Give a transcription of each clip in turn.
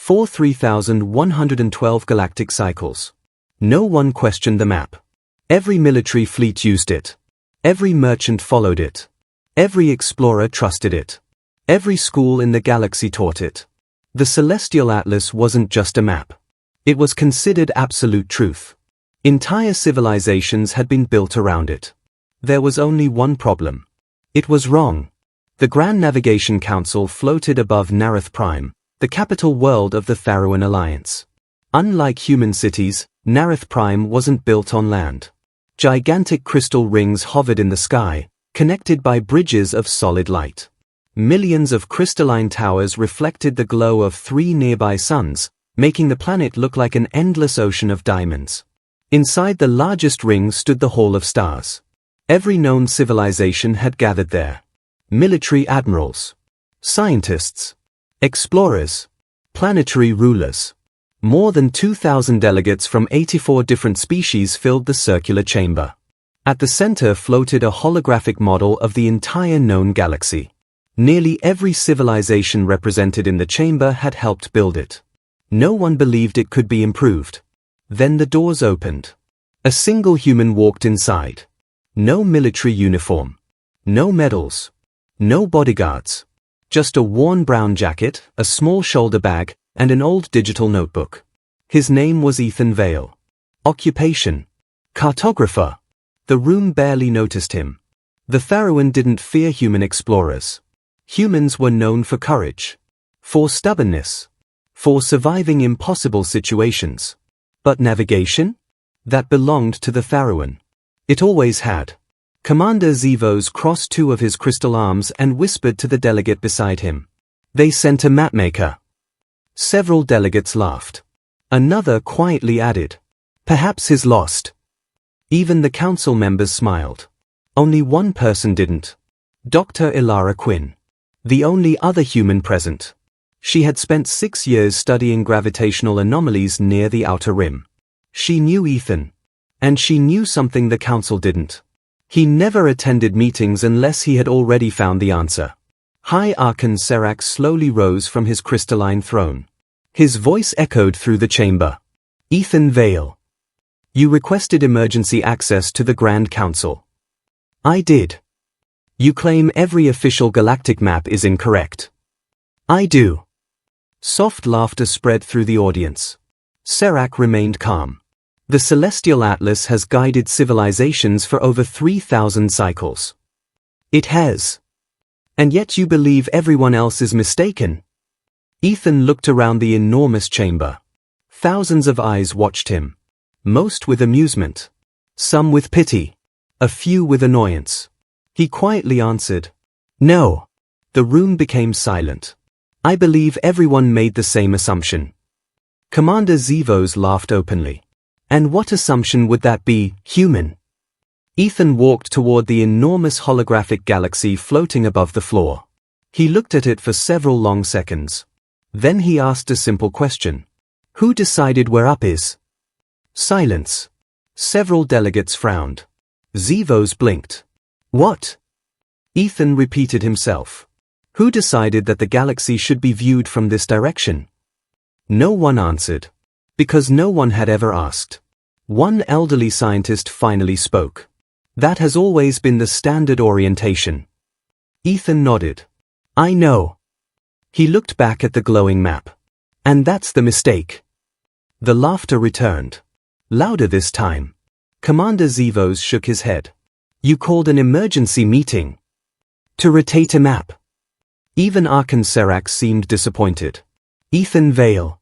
3,112 galactic cycles. No one questioned the map. Every military fleet used it. Every merchant followed it. Every explorer trusted it. Every school in the galaxy taught it. The Celestial Atlas wasn't just a map. It was considered absolute truth. Entire civilizations had been built around it. There was only one problem. It was wrong. The Grand Navigation Council floated above Nareth Prime, the capital world of the Tharuan Alliance. Unlike human cities, Nareth Prime wasn't built on land. Gigantic crystal rings hovered in the sky, connected by bridges of solid light. Millions of crystalline towers reflected the glow of 3 nearby suns, making the planet look like an endless ocean of diamonds. Inside the largest ring stood the Hall of Stars. Every known civilization had gathered there. Military admirals, scientists, explorers, planetary rulers. More than 2,000 delegates from 84 different species filled the circular chamber. At the center floated a holographic model of the entire known galaxy. Nearly every civilization represented in the chamber had helped build it. No one believed it could be improved. Then the doors opened. A single human walked inside. No military uniform. No medals. No bodyguards. Just a worn brown jacket, a small shoulder bag, and an old digital notebook. His name was Ethan Vale. Occupation: Cartographer. The room barely noticed him. The Tharuan didn't fear human explorers. Humans were known for courage, for stubbornness, for surviving impossible situations. But navigation? That belonged to the Tharuan. It always had. Commander Zevos crossed 2 of his crystal arms and whispered to the delegate beside him. They sent a mapmaker. Several delegates laughed. Another quietly added, perhaps he's lost. Even the council members smiled. Only one person didn't. Dr. Ilara Quinn. The only other human present. She had spent 6 years studying gravitational anomalies near the outer rim. She knew Ethan. And she knew something the council didn't. He never attended meetings unless he had already found the answer. High Archon Serac slowly rose from his crystalline throne. His voice echoed through the chamber. Ethan Vale. You requested emergency access to the Grand Council. I did. You claim every official galactic map is incorrect. I do. Soft laughter spread through the audience. Serac remained calm. The Celestial Atlas has guided civilizations for over 3,000 cycles. It has. And yet you believe everyone else is mistaken? Ethan looked around the enormous chamber. Thousands of eyes watched him. Most with amusement. Some with pity. A few with annoyance. He quietly answered, no. The room became silent. I believe everyone made the same assumption. Commander Zevos laughed openly. And what assumption would that be, human? Ethan walked toward the enormous holographic galaxy floating above the floor. He looked at it for several long seconds. Then he asked a simple question. Who decided where up is? Silence. Several delegates frowned. Zevos blinked. What? Ethan repeated himself. Who decided that the galaxy should be viewed from this direction? No one answered. Because no one had ever asked. One elderly scientist finally spoke. That has always been the standard orientation. Ethan nodded. I know. He looked back at the glowing map. And that's the mistake. The laughter returned. Louder this time. Commander Zevos shook his head. You called an emergency meeting. To rotate a map. Even Archon Serac seemed disappointed. Ethan Vale.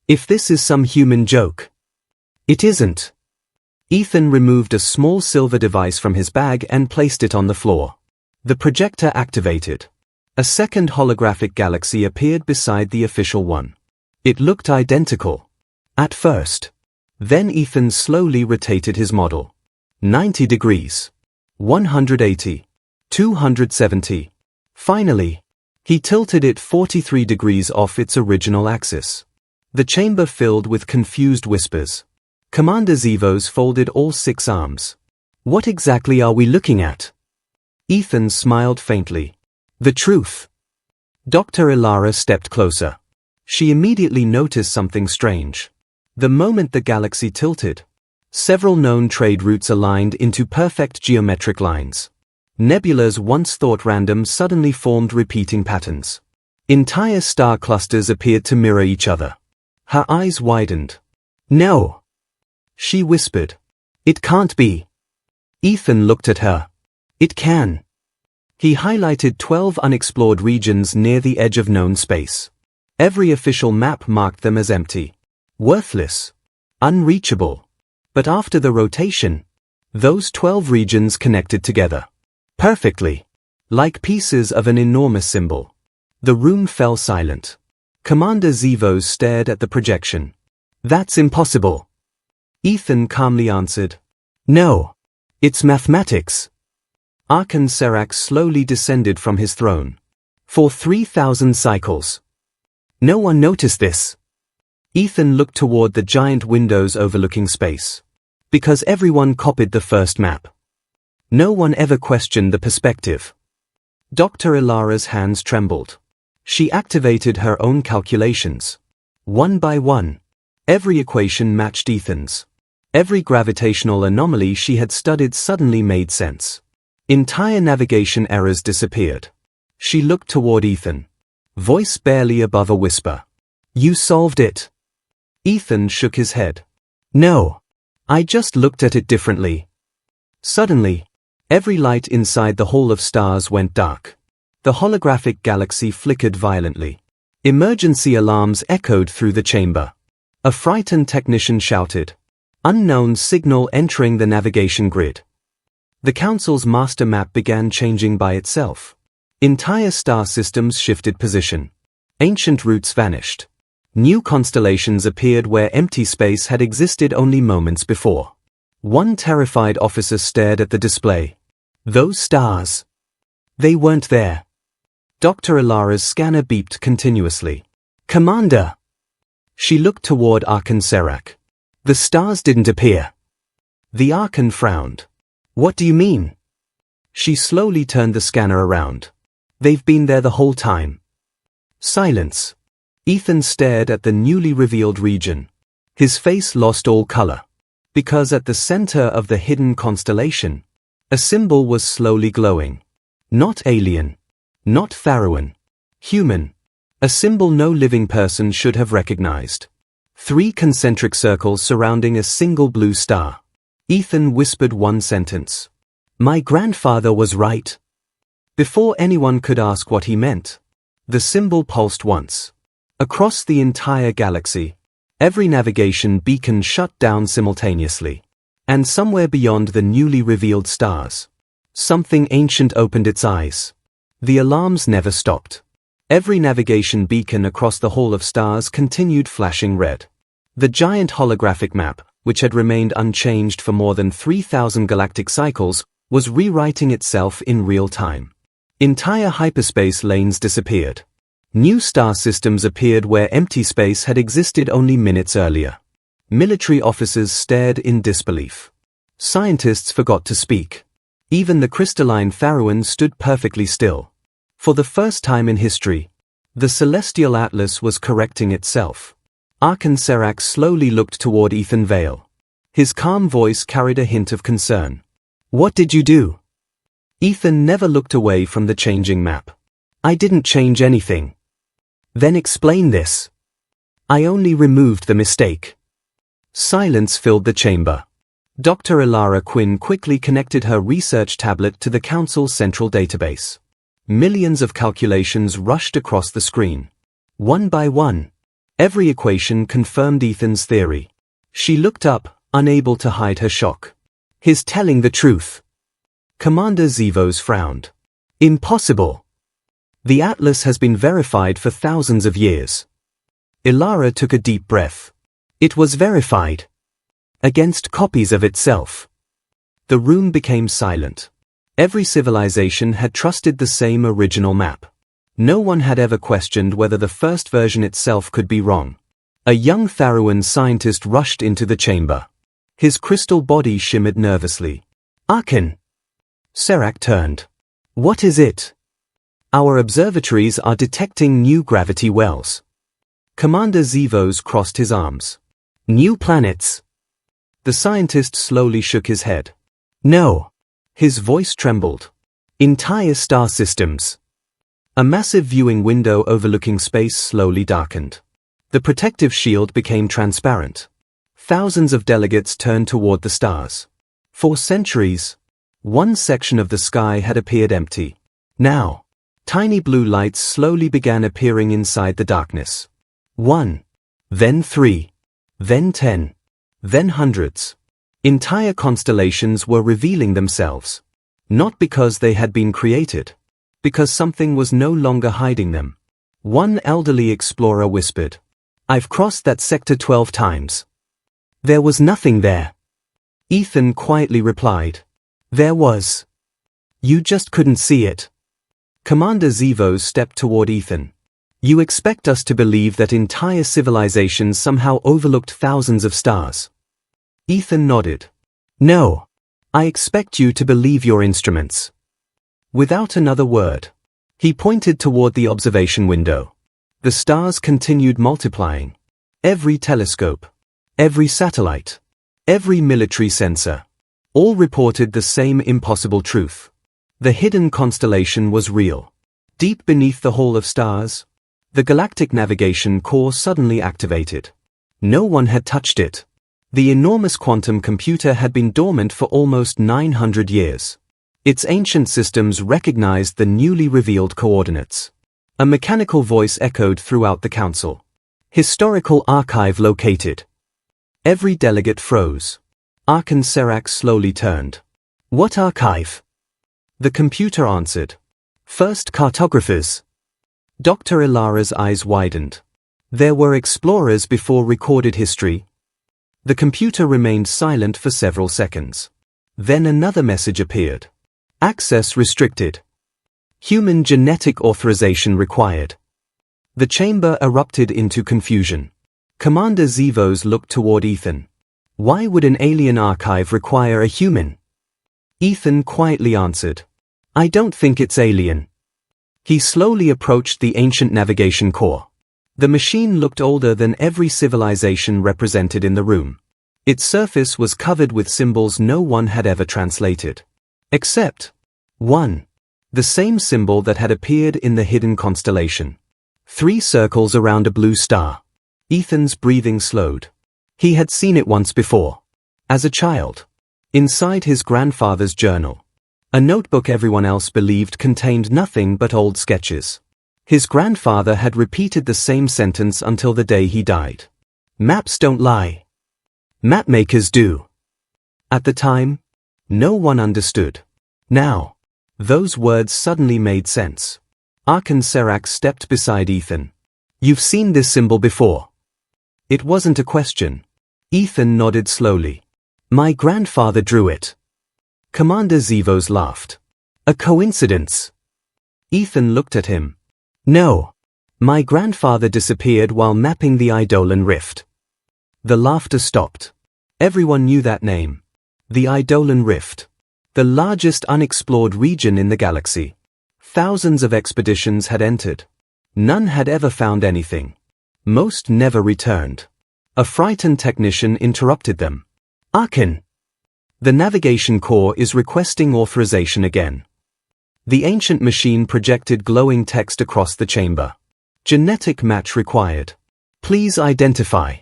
If this is some human joke. It isn't. Ethan removed a small silver device from his bag and placed it on the floor. The projector activated. A second holographic galaxy appeared beside the official one. It looked identical. At first. Then Ethan slowly rotated his model. 90 degrees. 180. 270. Finally, he tilted it 43 degrees off its original axis. The chamber filled with confused whispers. Commander Zevos folded all 6 arms. What exactly are we looking at? Ethan smiled faintly. The truth. Dr. Ilara stepped closer. She immediately noticed something strange. The moment the galaxy tilted, several known trade routes aligned into perfect geometric lines. Nebulas once thought random suddenly formed repeating patterns. Entire star clusters appeared to mirror each other. Her eyes widened. "No!" she whispered. "It can't be." Ethan looked at her. "It can." He highlighted 12 unexplored regions near the edge of known space. Every official map marked them as empty, worthless, unreachable. But after the rotation, those 12 regions connected together. Perfectly. Like pieces of an enormous symbol. The room fell silent. Commander Zevos stared at the projection. "That's impossible." Ethan calmly answered. "No. It's mathematics." Arkan Serak slowly descended from his throne. For 3,000 cycles. No one noticed this. Ethan looked toward the giant windows overlooking space. Because everyone copied the first map. No one ever questioned the perspective. Dr. Ilara's hands trembled. She activated her own calculations. One by one, every equation matched Ethan's. Every gravitational anomaly she had studied suddenly made sense. Entire navigation errors disappeared. She looked toward Ethan. Voice barely above a whisper. "You solved it." Ethan shook his head. "No. I just looked at it differently." Suddenly, every light inside the Hall of Stars went dark. The holographic galaxy flickered violently. Emergency alarms echoed through the chamber. A frightened technician shouted. "Unknown signal entering the navigation grid." The Council's master map began changing by itself. Entire star systems shifted position. Ancient routes vanished. New constellations appeared where empty space had existed only moments before. One terrified officer stared at the display. Those stars. They weren't there. Dr. Ilara's scanner beeped continuously. "Commander!" She looked toward Arkan Serak. "The stars didn't appear." The Arkan frowned. "What do you mean?" She slowly turned the scanner around. "They've been there the whole time." Silence. Ethan stared at the newly revealed region. His face lost all color. Because at the center of the hidden constellation, a symbol was slowly glowing. Not alien. Not Pharaohan. Human. A symbol no living person should have recognized. 3 concentric circles surrounding a single blue star. Ethan whispered one sentence. "My grandfather was right." Before anyone could ask what he meant, the symbol pulsed once. Across the entire galaxy, every navigation beacon shut down simultaneously. And somewhere beyond the newly revealed stars, something ancient opened its eyes. The alarms never stopped. Every navigation beacon across the Hall of Stars continued flashing red. The giant holographic map, which had remained unchanged for more than 3,000 galactic cycles, was rewriting itself in real time. Entire hyperspace lanes disappeared. New star systems appeared where empty space had existed only minutes earlier. Military officers stared in disbelief. Scientists forgot to speak. Even the crystalline Pharaohan stood perfectly still. For the first time in history, the celestial atlas was correcting itself. Arkan Serak slowly looked toward Ethan Vale. His calm voice carried a hint of concern. "What did you do?" Ethan never looked away from the changing map. "I didn't change anything." "Then explain this." "I only removed the mistake." Silence filled the chamber. Dr. Ilara Quinn quickly connected her research tablet to the Council's central database. Millions of calculations rushed across the screen. One by one, every equation confirmed Ethan's theory. She looked up, unable to hide her shock. "He's telling the truth." Commander Zevos frowned. "Impossible. The atlas has been verified for thousands of years." Ilara took a deep breath. "It was verified. Against copies of itself." The room became silent. Every civilization had trusted the same original map. No one had ever questioned whether the first version itself could be wrong. A young Pharaohan scientist rushed into the chamber. His crystal body shimmered nervously. "Arkan!" Serak turned. "What is it?" "Our observatories are detecting new gravity wells." Commander Zevos crossed his arms. New planets. The scientist slowly shook his head. No. His voice trembled. Entire star systems. A massive viewing window overlooking space slowly darkened. The protective shield became transparent. Thousands of delegates turned toward the stars. For centuries, one section of the sky had appeared empty. Now, tiny blue lights slowly began appearing inside the darkness. 1, then 3, then 10, then hundreds. Entire constellations were revealing themselves. Not because they had been created, because something was no longer hiding them. One elderly explorer whispered, "I've crossed that sector 12 times. There was nothing there." Ethan quietly replied, "There was. You just couldn't see it." Commander Zevos stepped toward Ethan. "You expect us to believe that entire civilizations somehow overlooked thousands of stars?" Ethan nodded. "No. I expect you to believe your instruments." Without another word, he pointed toward the observation window. The stars continued multiplying. Every telescope, every satellite, every military sensor, all reported the same impossible truth. The hidden constellation was real. Deep beneath the Hall of Stars, the Galactic Navigation Core suddenly activated. No one had touched it. The enormous quantum computer had been dormant for almost 900 years. Its ancient systems recognized the newly revealed coordinates. A mechanical voice echoed throughout the council. "Historical archive located." Every delegate froze. Arkan Serak slowly turned. "What archive?" The computer answered. "First cartographers." Dr. Ilara's eyes widened. There were explorers before recorded history. The computer remained silent for several seconds. Then another message appeared. "Access restricted. Human genetic authorization required." The chamber erupted into confusion. Commander Zevos looked toward Ethan. "Why would an alien archive require a human?" Ethan quietly answered, "I don't think it's alien." He slowly approached the ancient navigation core. The machine looked older than every civilization represented in the room. Its surface was covered with symbols no one had ever translated. Except one. The same symbol that had appeared in the hidden constellation. 3 circles around a blue star. Ethan's breathing slowed. He had seen it once before. As a child. Inside his grandfather's journal. A notebook everyone else believed contained nothing but old sketches. His grandfather had repeated the same sentence until the day he died. "Maps don't lie. Mapmakers do." At the time, no one understood. Now, those words suddenly made sense. Arkan Serak stepped beside Ethan. "You've seen this symbol before." It wasn't a question. Ethan nodded slowly. "My grandfather drew it." Commander Zevos laughed. "A coincidence?" Ethan looked at him. "No. My grandfather disappeared while mapping the Eidolon Rift." The laughter stopped. Everyone knew that name. The Eidolon Rift. The largest unexplored region in the galaxy. Thousands of expeditions had entered. None had ever found anything. Most never returned. A frightened technician interrupted them. "Arkan! The navigation core is requesting authorization again." The ancient machine projected glowing text across the chamber. "Genetic match required. Please identify."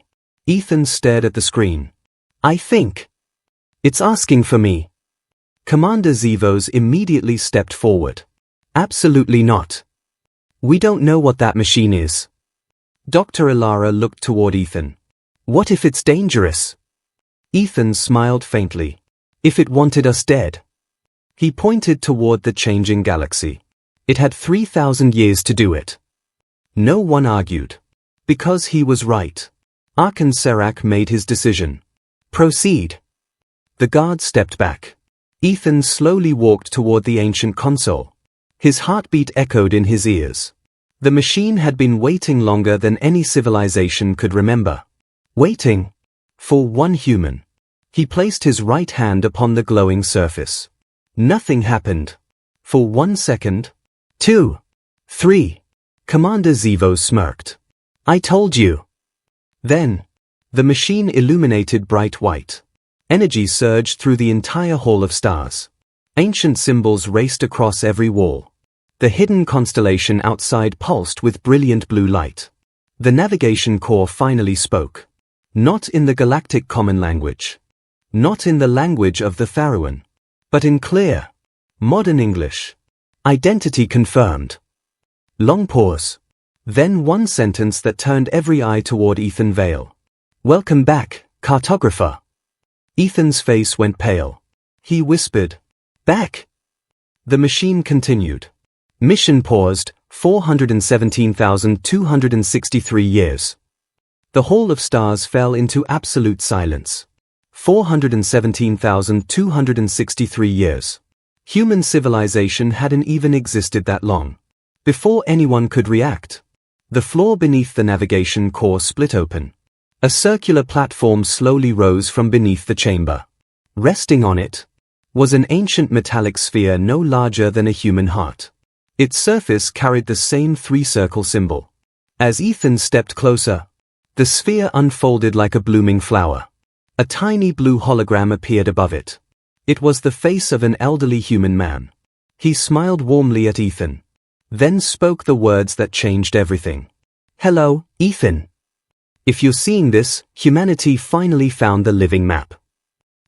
Ethan stared at the screen. "I think it's asking for me." Commander Zevos immediately stepped forward. "Absolutely not. We don't know what that machine is." Dr. Ilara looked toward Ethan. "What if it's dangerous?" Ethan smiled faintly. "If it wanted us dead." He pointed toward the changing galaxy. It had 3,000 years to do it. No one argued. Because he was right. Arkan Serak made his decision. "Proceed." The guard stepped back. Ethan slowly walked toward the ancient console. His heartbeat echoed in his ears. The machine had been waiting longer than any civilization could remember. Waiting for one human. He placed his right hand upon the glowing surface. Nothing happened. For 1 second. 2. 3. Commander Zevos smirked. I told you. Then, the machine illuminated bright white. Energy surged through the entire hall of stars. Ancient symbols raced across every wall. The hidden constellation outside pulsed with brilliant blue light. The navigation core finally spoke. Not in the galactic common language. Not in the language of the Faroan. But in clear, modern English. Identity confirmed. Long pause. Then one sentence that turned every eye toward Ethan Vale. Welcome back, Cartographer. Ethan's face went pale. He whispered, back. The machine continued. Mission paused, 417,263 years. The Hall of Stars fell into absolute silence. 417,263 years. Human civilization hadn't even existed that long. Before anyone could react, the floor beneath the navigation core split open. A circular platform slowly rose from beneath the chamber. Resting on it was an ancient metallic sphere no larger than a human heart. Its surface carried the same three-circle symbol. As Ethan stepped closer, the sphere unfolded like a blooming flower. A tiny blue hologram appeared above it. It was the face of an elderly human man. He smiled warmly at Ethan, then spoke the words that changed everything. Hello, Ethan. If you're seeing this, humanity finally found the living map.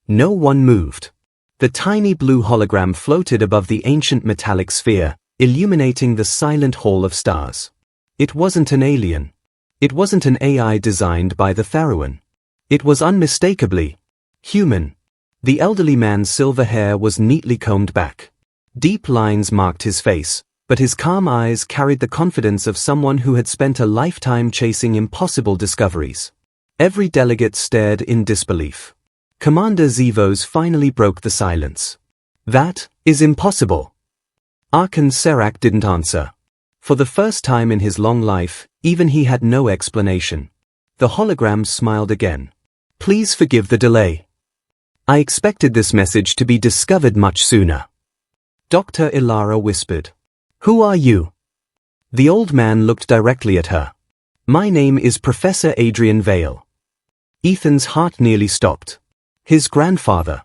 No one moved. The tiny blue hologram floated above the ancient metallic sphere, illuminating the silent hall of stars. It wasn't an alien. It wasn't an AI designed by the Faroan. It was unmistakably human. The elderly man's silver hair was neatly combed back. Deep lines marked his face, but his calm eyes carried the confidence of someone who had spent a lifetime chasing impossible discoveries. Every delegate stared in disbelief. Commander Zevos finally broke the silence. That is impossible. Archon Serac didn't answer. For the first time in his long life, even he had no explanation. The hologram smiled again. Please forgive the delay. I expected this message to be discovered much sooner. Dr. Ilara whispered. Who are you? The old man looked directly at her. My name is Professor Adrian Vale. Ethan's heart nearly stopped. His grandfather.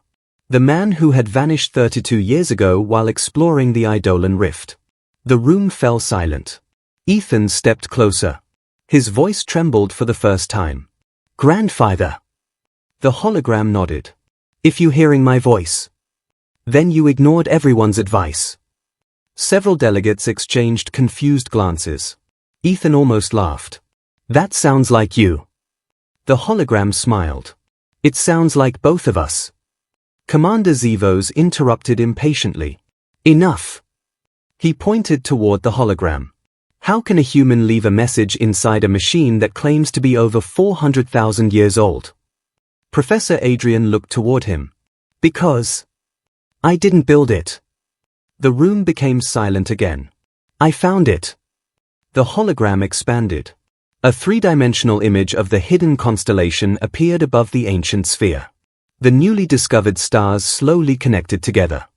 The man who had vanished 32 years ago while exploring the Eidolon Rift. The room fell silent. Ethan stepped closer. His voice trembled for the first time. Grandfather. The hologram nodded. If you're hearing my voice, then you ignored everyone's advice. Several delegates exchanged confused glances. Ethan almost laughed. That sounds like you. The hologram smiled. It sounds like both of us. Commander Zevos interrupted impatiently. Enough. He pointed toward the hologram. How can a human leave a message inside a machine that claims to be over 400,000 years old? Professor Adrian looked toward him. Because I didn't build it. The room became silent again. I found it. The hologram expanded. A three-dimensional image of the hidden constellation appeared above the ancient sphere. The newly discovered stars slowly connected together.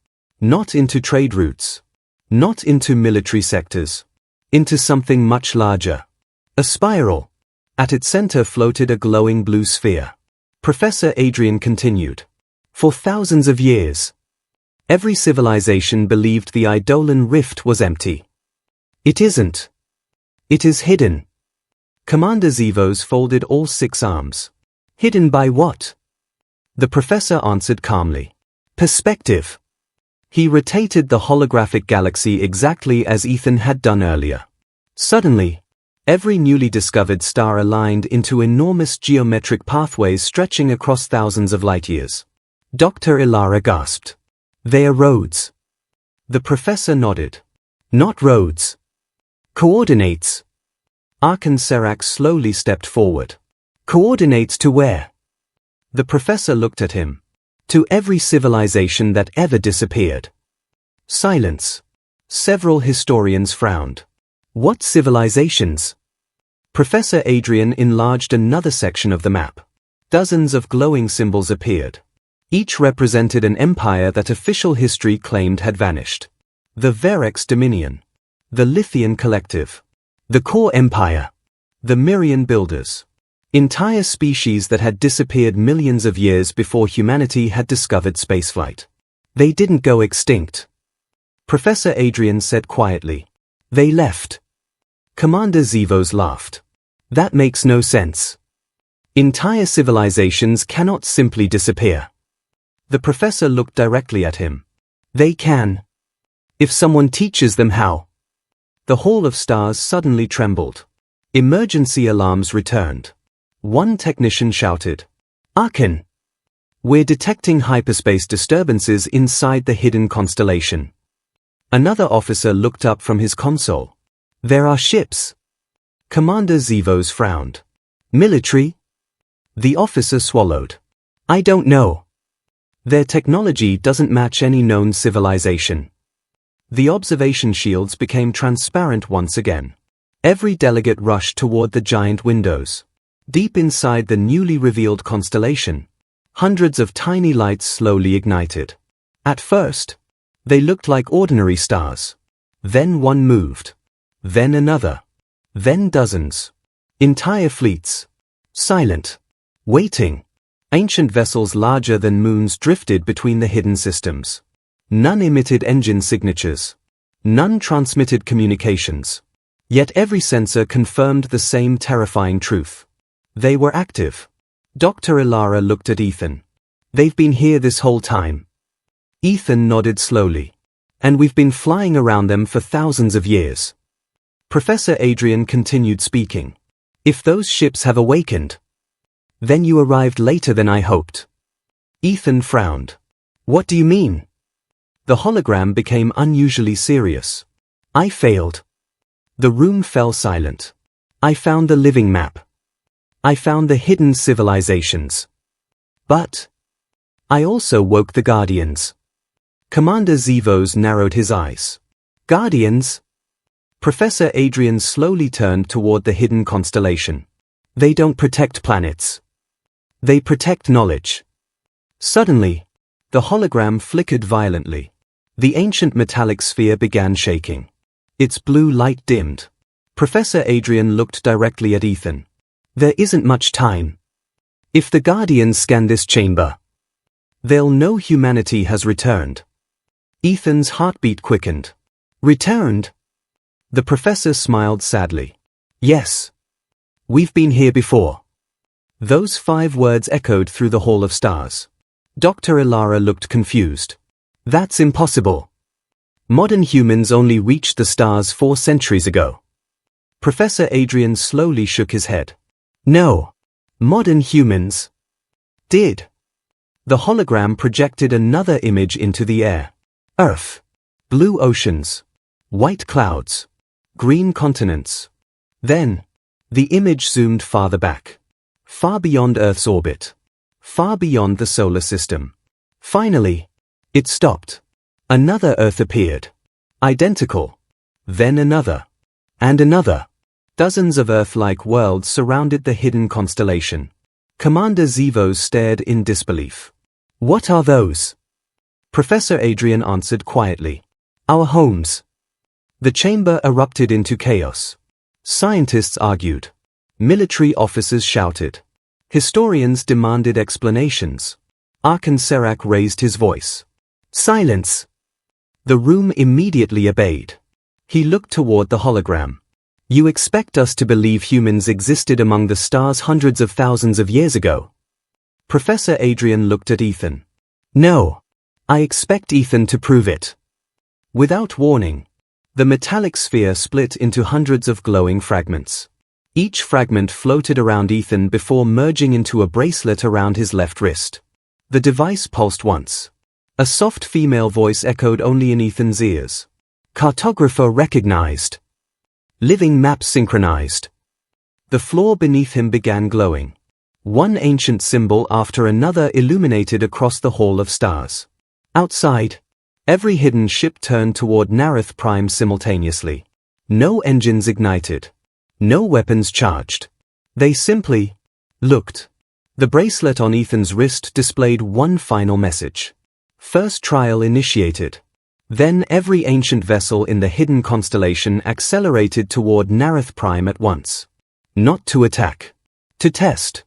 Not into trade routes. Not into military sectors. Into something much larger. A spiral. At its center floated a glowing blue sphere. Professor Adrian continued. For thousands of years, every civilization believed the Eidolon Rift was empty. It isn't. It is hidden. Commander Zevos folded all 6 arms. Hidden by what? The professor answered calmly. Perspective. He rotated the holographic galaxy exactly as Ethan had done earlier. Suddenly, every newly discovered star aligned into enormous geometric pathways stretching across thousands of light-years. Dr. Ilara gasped. They are roads. The professor nodded. Not roads. Coordinates. Archon Serac slowly stepped forward. Coordinates to where? The professor looked at him. To every civilization that ever disappeared. Silence. Several historians frowned. What civilizations? Professor Adrian enlarged another section of the map. Dozens of glowing symbols appeared. Each represented an empire that official history claimed had vanished. The Verex Dominion. The Lithian Collective. The Core Empire. The Mirian builders. Entire species that had disappeared millions of years before humanity had discovered spaceflight. They didn't go extinct. Professor Adrian said quietly. They left. Commander Zevos laughed. That makes no sense. Entire civilizations cannot simply disappear. The professor looked directly at him. They can. If someone teaches them how. The Hall of Stars suddenly trembled. Emergency alarms returned. One technician shouted. Arkan! We're detecting hyperspace disturbances inside the hidden constellation. Another officer looked up from his console. There are ships. Commander Zevos frowned. Military? The officer swallowed. I don't know. Their technology doesn't match any known civilization. The observation shields became transparent once again. Every delegate rushed toward the giant windows. Deep inside the newly revealed constellation, hundreds of tiny lights slowly ignited. At first, they looked like ordinary stars. Then one moved. Then another. Then dozens. Entire fleets. Silent. Waiting. Ancient vessels larger than moons drifted between the hidden systems. None emitted engine signatures. None transmitted communications. Yet every sensor confirmed the same terrifying truth. They were active. Dr. Ilara looked at Ethan. They've been here this whole time. Ethan nodded slowly. And we've been flying around them for thousands of years. Professor Adrian continued speaking. If those ships have awakened, then you arrived later than I hoped. Ethan frowned. What do you mean? The hologram became unusually serious. I failed. The room fell silent. I found the living map. I found the hidden civilizations. But I also woke the Guardians. Commander Zevos narrowed his eyes. Guardians? Professor Adrian slowly turned toward the hidden constellation. They don't protect planets. They protect knowledge. Suddenly, the hologram flickered violently. The ancient metallic sphere began shaking. Its blue light dimmed. Professor Adrian looked directly at Ethan. There isn't much time. If the Guardians scan this chamber, they'll know humanity has returned. Ethan's heartbeat quickened. Returned? The professor smiled sadly. Yes. We've been here before. Those 5 words echoed through the Hall of Stars. Dr. Ilara looked confused. That's impossible. Modern humans only reached the stars 4 centuries ago. Professor Adrian slowly shook his head. No. Modern humans did. The hologram projected another image into the air. Earth. Blue oceans. White clouds. Green continents. Then, the image zoomed farther back. Far beyond Earth's orbit. Far beyond the solar system. Finally, it stopped. Another Earth appeared. Identical. Then another. And another. Dozens of Earth-like worlds surrounded the hidden constellation. Commander Zevos stared in disbelief. What are those? Professor Adrian answered quietly. Our homes. The chamber erupted into chaos. Scientists argued. Military officers shouted. Historians demanded explanations. Arkan Serak raised his voice. Silence! The room immediately obeyed. He looked toward the hologram. You expect us to believe humans existed among the stars hundreds of thousands of years ago? Professor Adrian looked at Ethan. No. I expect Ethan to prove it. Without warning, the metallic sphere split into hundreds of glowing fragments. Each fragment floated around Ethan before merging into a bracelet around his left wrist. The device pulsed once. A soft female voice echoed only in Ethan's ears. Cartographer recognized. Living map synchronized. The floor beneath him began glowing. One ancient symbol after another illuminated across the Hall of Stars. Outside, every hidden ship turned toward Nareth Prime simultaneously. No engines ignited. No weapons charged. They simply looked. The bracelet on Ethan's wrist displayed one final message. First trial initiated. Then every ancient vessel in the hidden constellation accelerated toward Nareth Prime at once. Not to attack. To test.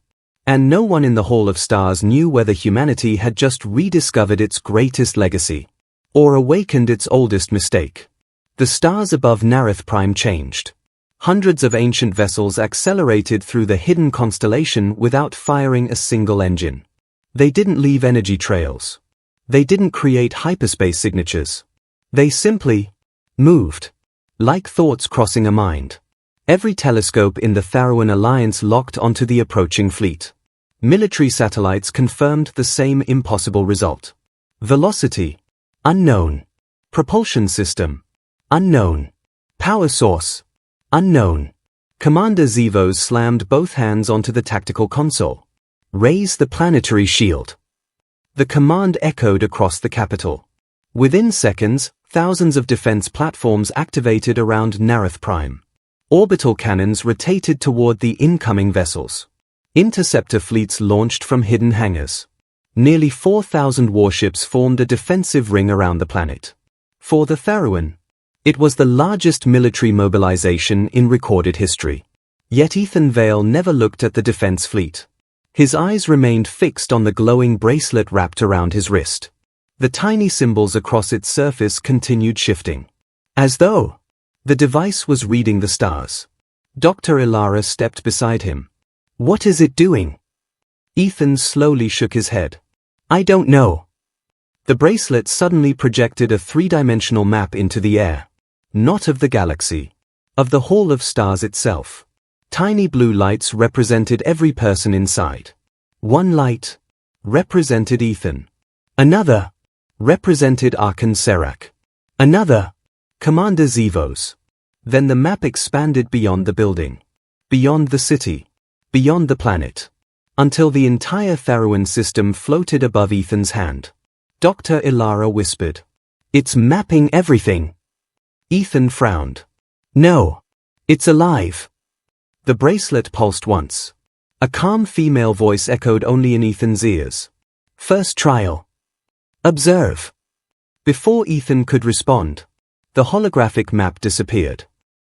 And no one in the Hall of Stars knew whether humanity had just rediscovered its greatest legacy, or awakened its oldest mistake. The stars above Nareth Prime changed. Hundreds of ancient vessels accelerated through the hidden constellation without firing a single engine. They didn't leave energy trails. They didn't create hyperspace signatures. They simply moved. Like thoughts crossing a mind. Every telescope in the Tharuan Alliance locked onto the approaching fleet. Military satellites confirmed the same impossible result. Velocity. Unknown. Propulsion system. Unknown. Power source. Unknown. Commander Zevos slammed both hands onto the tactical console. Raise the planetary shield. The command echoed across the capital. Within seconds, thousands of defense platforms activated around Nareth Prime. Orbital cannons rotated toward the incoming vessels. Interceptor fleets launched from hidden hangars. Nearly 4,000 warships formed a defensive ring around the planet. For the Tharuan, it was the largest military mobilization in recorded history. Yet Ethan Vale never looked at the defense fleet. His eyes remained fixed on the glowing bracelet wrapped around his wrist. The tiny symbols across its surface continued shifting. As though the device was reading the stars. Dr. Ilara stepped beside him. What is it doing? Ethan slowly shook his head. I don't know. The bracelet suddenly projected a three-dimensional map into the air. Not of the galaxy. Of the Hall of Stars itself. Tiny blue lights represented every person inside. One light represented Ethan. Another represented Arkan Serak. Another, Commander Zevos. Then the map expanded beyond the building. Beyond the city. Beyond the planet. Until the entire Tharuan system floated above Ethan's hand. Dr. Ilara whispered. It's mapping everything. Ethan frowned. No. It's alive. The bracelet pulsed once. A calm female voice echoed only in Ethan's ears. First trial. Observe. Before Ethan could respond, the holographic map disappeared.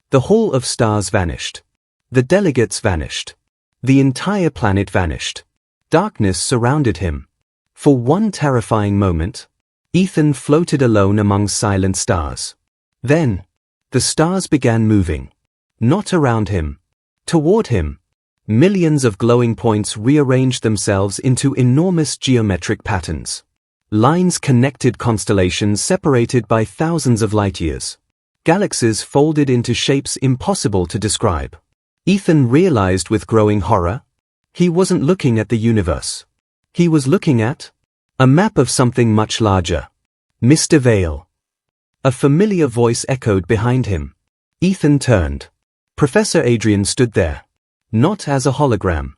The Hall of Stars vanished. The delegates vanished. The entire planet vanished. Darkness surrounded him. For one terrifying moment, Ethan floated alone among silent stars. Then, the stars began moving. Not around him. Toward him. Millions of glowing points rearranged themselves into enormous geometric patterns. Lines connected constellations separated by thousands of light years. Galaxies folded into shapes impossible to describe. Ethan realized with growing horror, he wasn't looking at the universe. He was looking at a map of something much larger. Mr. Vale. A familiar voice echoed behind him. Ethan turned. Professor Adrian stood there. Not as a hologram.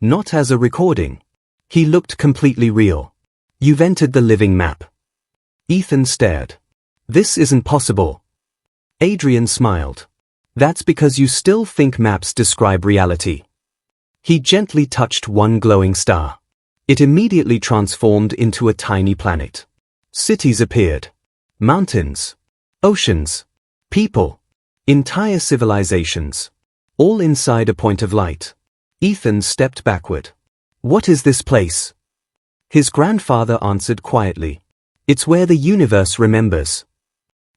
Not as a recording. He looked completely real. You've entered the living map. Ethan stared. This isn't possible. Adrian smiled. That's because you still think maps describe reality. He gently touched one glowing star. It immediately transformed into a tiny planet. Cities appeared. Mountains. Oceans. People. Entire civilizations. All inside a point of light. Ethan stepped backward. What is this place? His grandfather answered quietly. It's where the universe remembers.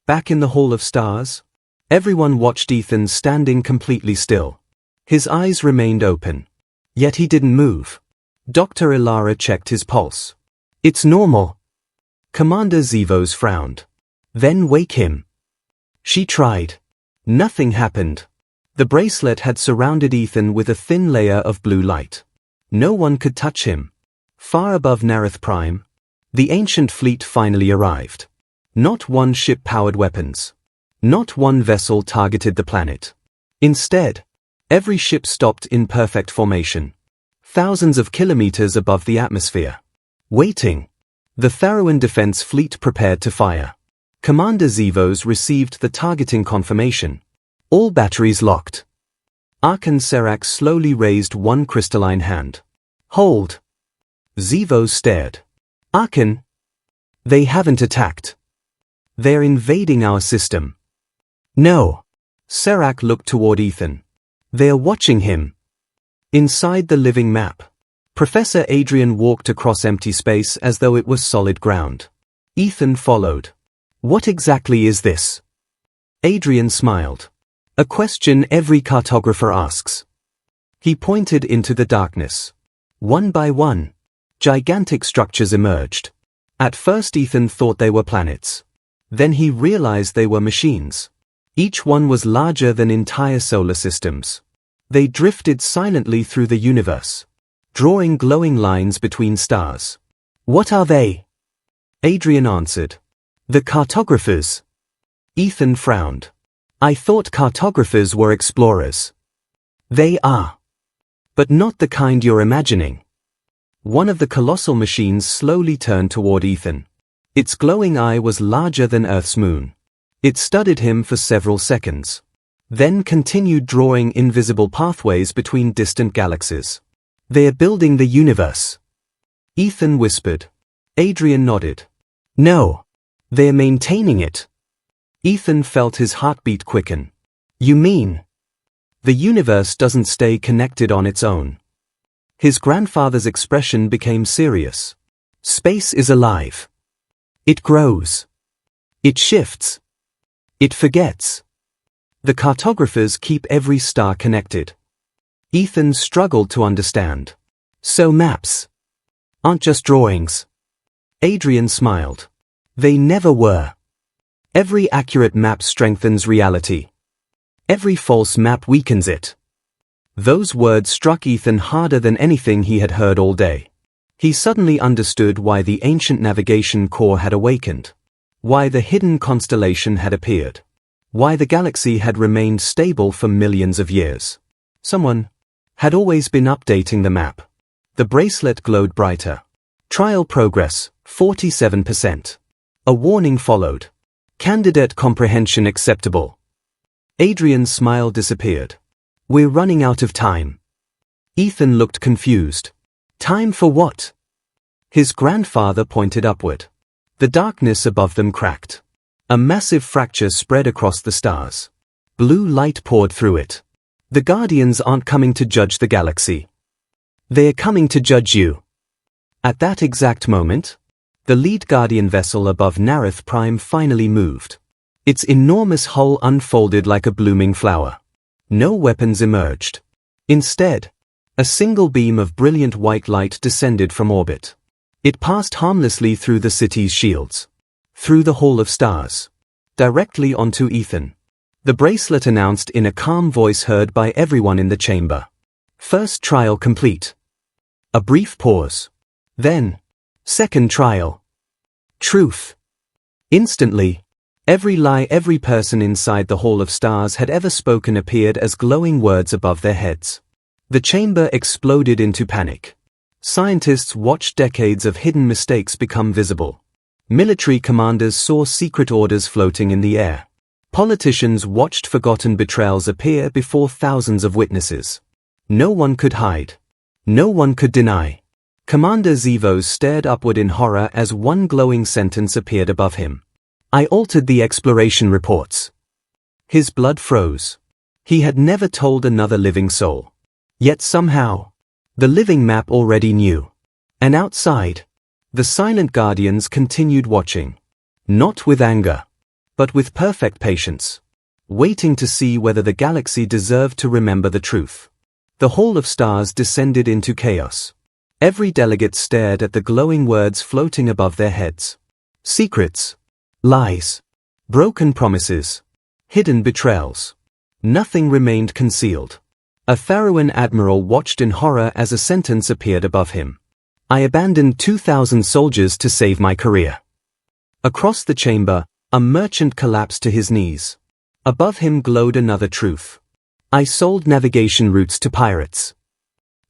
Back in the Hall of Stars, everyone watched Ethan standing completely still. His eyes remained open. Yet he didn't move. Dr. Ilara checked his pulse. It's normal. Commander Zevos frowned. Then wake him. She tried. Nothing happened. The bracelet had surrounded Ethan with a thin layer of blue light. No one could touch him. Far above Nareth Prime, the ancient fleet finally arrived. Not one ship powered weapons. Not one vessel targeted the planet. Instead, every ship stopped in perfect formation. Thousands of kilometers above the atmosphere. Waiting. The Tharuan defense fleet prepared to fire. Commander Zevos received the targeting confirmation. All batteries locked. Arkan Serak slowly raised one crystalline hand. Hold. Zevos stared. Arkan? They haven't attacked. They're invading our system. No. Serak looked toward Ethan. They're watching him. Inside the living map, Professor Adrian walked across empty space as though it was solid ground. Ethan followed. What exactly is this? Adrian smiled. A question every cartographer asks. He pointed into the darkness. One by one, gigantic structures emerged. At first Ethan thought they were planets. Then he realized they were machines. Each one was larger than entire solar systems. They drifted silently through the universe, drawing glowing lines between stars. What are they? Adrian answered. The cartographers. Ethan frowned. I thought cartographers were explorers. They are. But not the kind you're imagining. One of the colossal machines slowly turned toward Ethan. Its glowing eye was larger than Earth's moon. It studied him for several seconds, then continued drawing invisible pathways between distant galaxies. They're building the universe. Ethan whispered. Adrian nodded. No. They're maintaining it. Ethan felt his heartbeat quicken. You mean? The universe doesn't stay connected on its own. His grandfather's expression became serious. Space is alive. It grows. It shifts. It forgets. The cartographers keep every star connected. Ethan struggled to understand. So maps aren't just drawings. Adrian smiled. They never were. Every accurate map strengthens reality. Every false map weakens it. Those words struck Ethan harder than anything he had heard all day. He suddenly understood why the ancient navigation corps had awakened. Why the hidden constellation had appeared. Why the galaxy had remained stable for millions of years. Someone had always been updating the map. The bracelet glowed brighter. Trial progress, 47%. A warning followed. Candidate comprehension acceptable. Adrian's smile disappeared. We're running out of time. Ethan looked confused. Time for what? His grandfather pointed upward. The darkness above them cracked. A massive fracture spread across the stars. Blue light poured through it. The Guardians aren't coming to judge the galaxy. They're coming to judge you. At that exact moment, the lead Guardian vessel above Nareth Prime finally moved. Its enormous hull unfolded like a blooming flower. No weapons emerged. Instead, a single beam of brilliant white light descended from orbit. It passed harmlessly through the city's shields. Through the Hall of Stars. Directly onto Ethan. The bracelet announced in a calm voice heard by everyone in the chamber. First trial complete. A brief pause. Then, second trial. Truth. Instantly, every lie every person inside the Hall of Stars had ever spoken appeared as glowing words above their heads. The chamber exploded into panic. Scientists watched decades of hidden mistakes become visible. Military commanders saw secret orders floating in the air. Politicians watched forgotten betrayals appear before thousands of witnesses. No one could hide. No one could deny. Commander Zevos stared upward in horror as one glowing sentence appeared above him. I altered the exploration reports. His blood froze. He had never told another living soul. Yet somehow, the living map already knew. And outside, the silent Guardians continued watching. Not with anger, but with perfect patience. Waiting to see whether the galaxy deserved to remember the truth. The Hall of Stars descended into chaos. Every delegate stared at the glowing words floating above their heads. Secrets. Lies. Broken promises. Hidden betrayals. Nothing remained concealed. A Tharuan admiral watched in horror as a sentence appeared above him. I abandoned 2,000 soldiers to save my career. Across the chamber, a merchant collapsed to his knees. Above him glowed another truth. I sold navigation routes to pirates.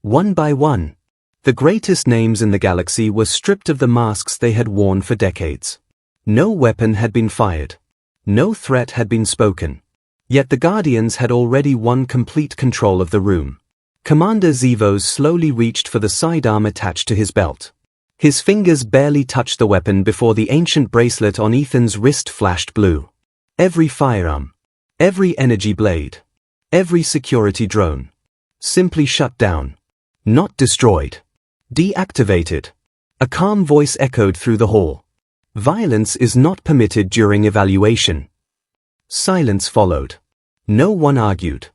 One by one, the greatest names in the galaxy were stripped of the masks they had worn for decades. No weapon had been fired. No threat had been spoken. Yet the Guardians had already won complete control of the room. Commander Zevos slowly reached for the sidearm attached to his belt. His fingers barely touched the weapon before the ancient bracelet on Ethan's wrist flashed blue. Every firearm, every energy blade, every security drone, Simply shut down. Not destroyed. Deactivated. A calm voice echoed through the hall. Violence is not permitted during evaluation. Silence followed. No one argued.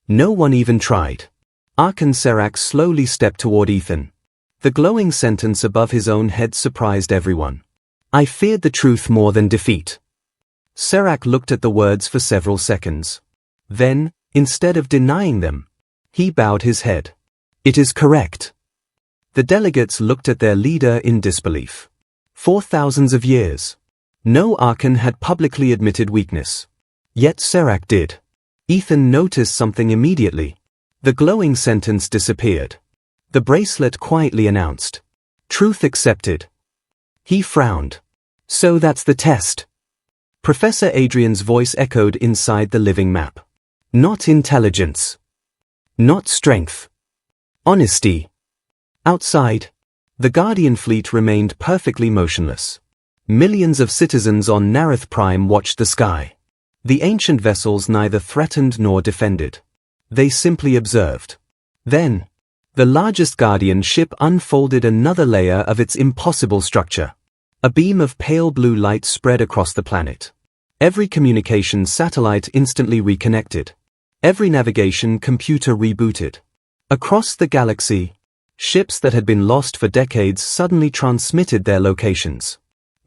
No one even tried. Arkan Serac slowly stepped toward Ethan. The glowing sentence above his own head surprised everyone. I feared the truth more than defeat. Serac looked at the words for several seconds. Then, instead of denying them, he bowed his head. It is correct. The delegates looked at their leader in disbelief. For thousands of years, no Arkan had publicly admitted weakness. Yet Serac did. Ethan noticed something immediately. The glowing sentence disappeared. The bracelet quietly announced, "Truth accepted." He frowned. So that's the test. Professor Adrian's voice echoed inside the living map. Not intelligence. Not strength. Honesty. Outside, the Guardian fleet remained perfectly motionless. Millions of citizens on Nareth Prime watched the sky. The ancient vessels neither threatened nor defended. They simply observed. Then, the largest Guardian ship unfolded another layer of its impossible structure. A beam of pale blue light spread across the planet. Every communication satellite instantly reconnected. Every navigation computer rebooted. Across the galaxy, ships that had been lost for decades suddenly transmitted their locations.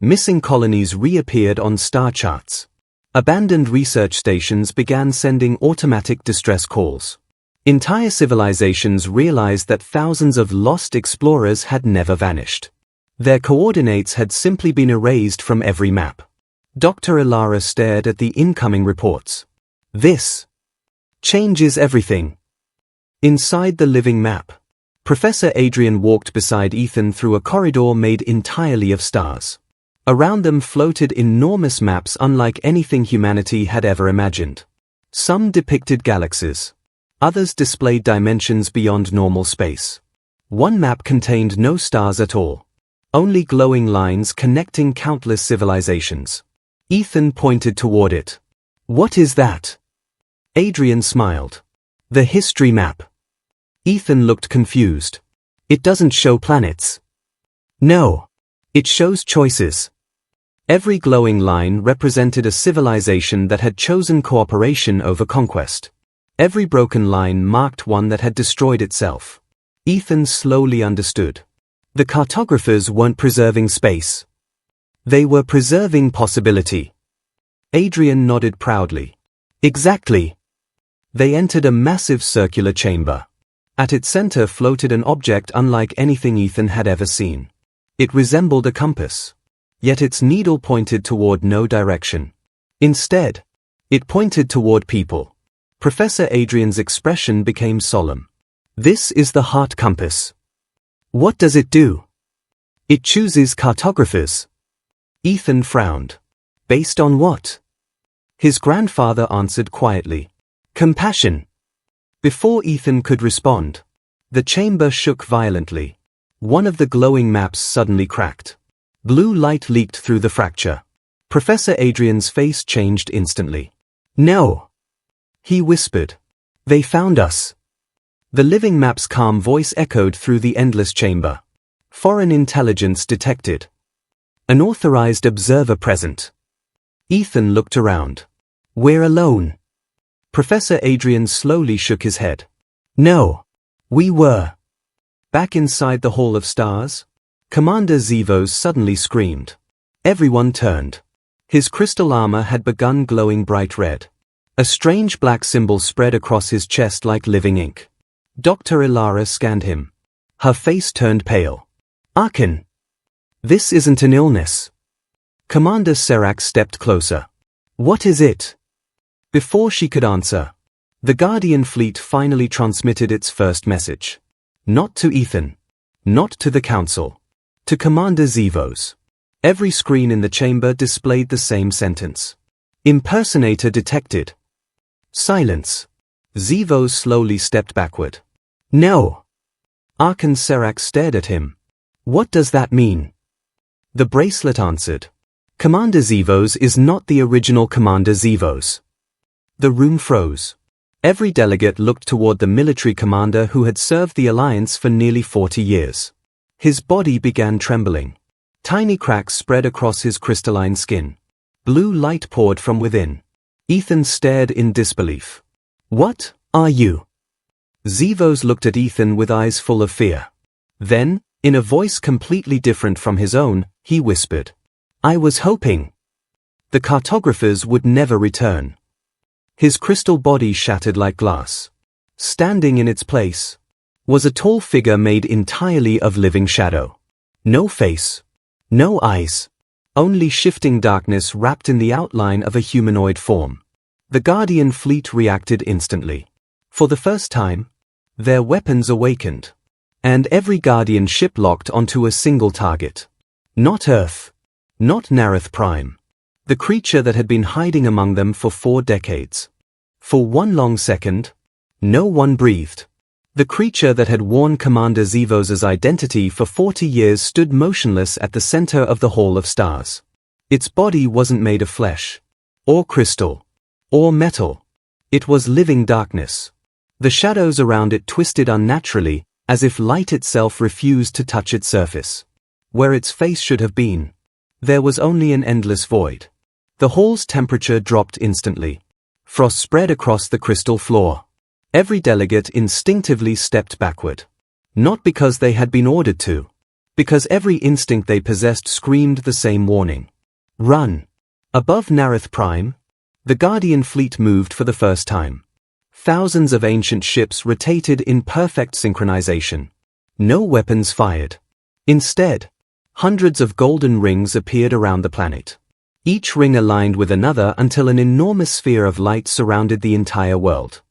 Missing colonies reappeared on star charts. Abandoned research stations began sending automatic distress calls. Entire civilizations realized that thousands of lost explorers had never vanished. Their coordinates had simply been erased from every map. Dr. Ilara stared at the incoming reports. This changes everything. Inside the living map, Professor Adrian walked beside Ethan through a corridor made entirely of stars. Around them floated enormous maps unlike anything humanity had ever imagined. Some depicted galaxies. Others displayed dimensions beyond normal space. One map contained no stars at all. Only glowing lines connecting countless civilizations. Ethan pointed toward it. What is that? Adrian smiled. The history map. Ethan looked confused. It doesn't show planets. No. It shows choices. Every glowing line represented a civilization that had chosen cooperation over conquest. Every broken line marked one that had destroyed itself. Ethan slowly understood. The cartographers weren't preserving space. They were preserving possibility. Adrian nodded proudly. Exactly. They entered a massive circular chamber. At its center floated an object unlike anything Ethan had ever seen. It resembled a compass. Yet its needle pointed toward no direction. Instead, it pointed toward people. Professor Adrian's expression became solemn. This is the heart compass. What does it do? It chooses cartographers. Ethan frowned. Based on what? His grandfather answered quietly. Compassion. Before Ethan could respond, the chamber shook violently. One of the glowing maps suddenly cracked. Blue light leaked through the fracture. Professor Adrian's face changed instantly. No. He whispered. They found us. The living map's calm voice echoed through the endless chamber. Foreign intelligence detected. An authorized observer present. Ethan looked around. We're alone. Professor Adrian slowly shook his head. No. We were. Back inside the Hall of Stars, Commander Zevos suddenly screamed. Everyone turned. His crystal armor had begun glowing bright red. A strange black symbol spread across his chest like living ink. Dr. Ilara scanned him. Her face turned pale. Arkan. This isn't an illness. Commander Serac stepped closer. What is it? Before she could answer, the Guardian fleet finally transmitted its first message. Not to Ethan. Not to the Council. To Commander Zevos. Every screen in the chamber displayed the same sentence. Impersonator detected. Silence. Zevos slowly stepped backward. No. Arkan Serac stared at him. What does that mean? The bracelet answered. Commander Zevos is not the original Commander Zevos. The room froze. Every delegate looked toward the military commander who had served the Alliance for nearly 40 years. His body began trembling. Tiny cracks spread across his crystalline skin. Blue light poured from within. Ethan stared in disbelief. "What are you?" Zevos looked at Ethan with eyes full of fear. Then, in a voice completely different from his own, he whispered, "I was hoping the cartographers would never return." His crystal body shattered like glass. Standing in its place was a tall figure made entirely of living shadow. No face, no eyes, only shifting darkness wrapped in the outline of a humanoid form. The Guardian fleet reacted instantly. For the first time, their weapons awakened, and every Guardian ship locked onto a single target. Not Earth, not Nareth Prime. The creature that had been hiding among them for 4 decades. For one long second, no one breathed. The creature that had worn Commander Zevos' identity for 40 years stood motionless at the center of the Hall of Stars. Its body wasn't made of flesh, or crystal, or metal. It was living darkness. The shadows around it twisted unnaturally, as if light itself refused to touch its surface. Where its face should have been, there was only an endless void. The hall's temperature dropped instantly. Frost spread across the crystal floor. Every delegate instinctively stepped backward. Not because they had been ordered to. Because every instinct they possessed screamed the same warning. Run! Above Nareth Prime, the Guardian fleet moved for the first time. Thousands of ancient ships rotated in perfect synchronization. No weapons fired. Instead, hundreds of golden rings appeared around the planet. Each ring aligned with another until an enormous sphere of light surrounded the entire world.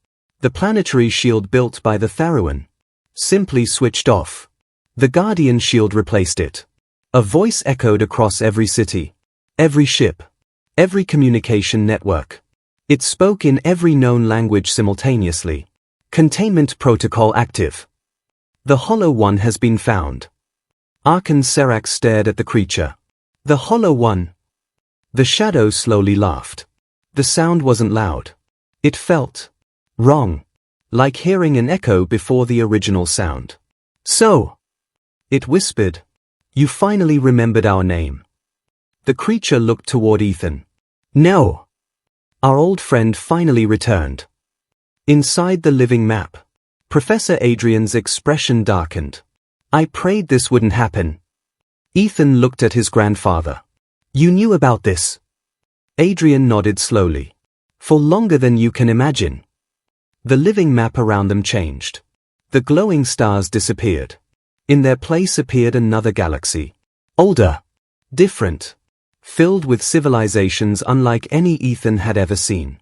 The planetary shield built by the Tharuan simply switched off. The Guardian shield replaced it. A voice echoed across every city, every ship, every communication network. It spoke in every known language simultaneously. Containment protocol active. The Hollow One has been found. Arkan Serac stared at the creature. The Hollow One. The shadow slowly laughed. The sound wasn't loud. It felt wrong, like hearing an echo before the original sound. "So," it whispered, "you finally remembered our name." The creature looked toward Ethan. "No. Our old friend finally returned." Inside the living map, Professor Adrian's expression darkened. "I prayed this wouldn't happen." Ethan looked at his grandfather. "You knew about this?" Adrian nodded slowly. "For longer than you can imagine." The living map around them changed. The glowing stars disappeared. In their place appeared another galaxy. Older. Different. Filled with civilizations unlike any Ethan had ever seen.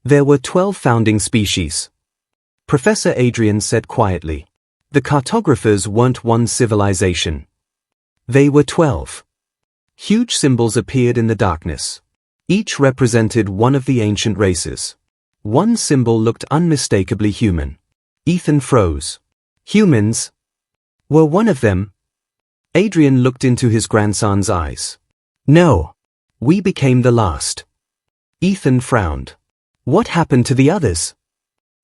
There were 12 founding species. Professor Adrian said quietly. The cartographers weren't one civilization. They were 12. Huge symbols appeared in the darkness. Each represented one of the ancient races. One symbol looked unmistakably human. Ethan froze. Humans were one of them. Adrian looked into his grandson's eyes. "No. We became the last." Ethan frowned. "What happened to the others?"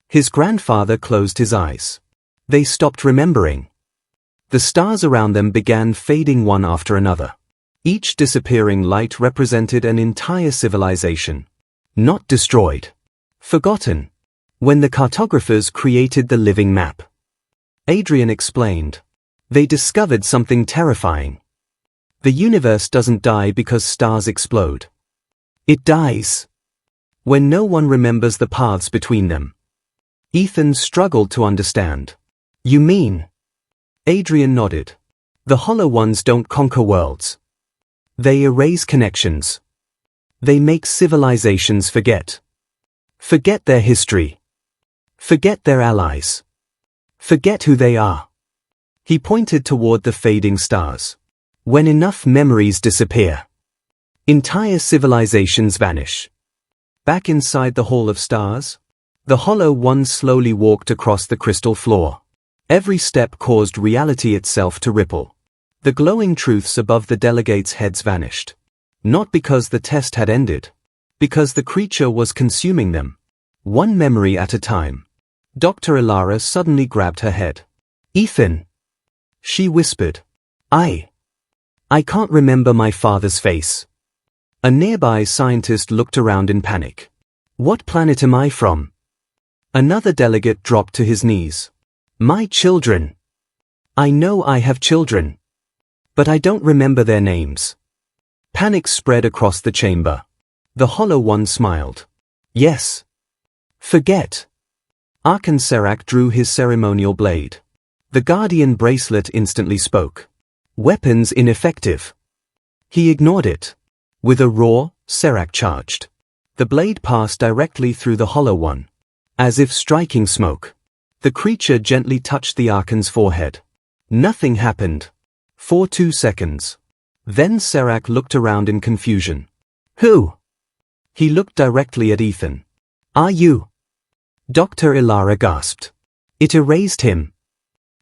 His grandfather closed his eyes. They stopped remembering. The stars around them began fading one after another. Each disappearing light represented an entire civilization. Not destroyed. Forgotten. When the cartographers created the living map. Adrian explained. They discovered something terrifying. The universe doesn't die because stars explode. It dies when no one remembers the paths between them. Ethan struggled to understand. "You mean?" Adrian nodded. "The Hollow Ones don't conquer worlds. They erase connections. They make civilizations forget. Forget their history. Forget their allies. Forget who they are." He pointed toward the fading stars. When enough memories disappear, entire civilizations vanish. Back inside the Hall of Stars, the Hollow One slowly walked across the crystal floor. Every step caused reality itself to ripple. The glowing truths above the delegates' heads vanished. Not because the test had ended. Because the creature was consuming them. One memory at a time. Dr. Ilara suddenly grabbed her head. Ethan! She whispered. I can't remember my father's face. A nearby scientist looked around in panic. What planet am I from? Another delegate dropped to his knees. My children. I know I have children. But I don't remember their names. Panic spread across the chamber. The Hollow One smiled. Yes. Forget. Arkansarak drew his ceremonial blade. The Guardian bracelet instantly spoke. Weapons ineffective. He ignored it. With a roar, Serak charged. The blade passed directly through the Hollow One. As if striking smoke. The creature gently touched the Arkan's forehead. Nothing happened. For 2 seconds. Then Serak looked around in confusion. Who? He looked directly at Ethan. Are you? Dr. Ilara gasped. It erased him.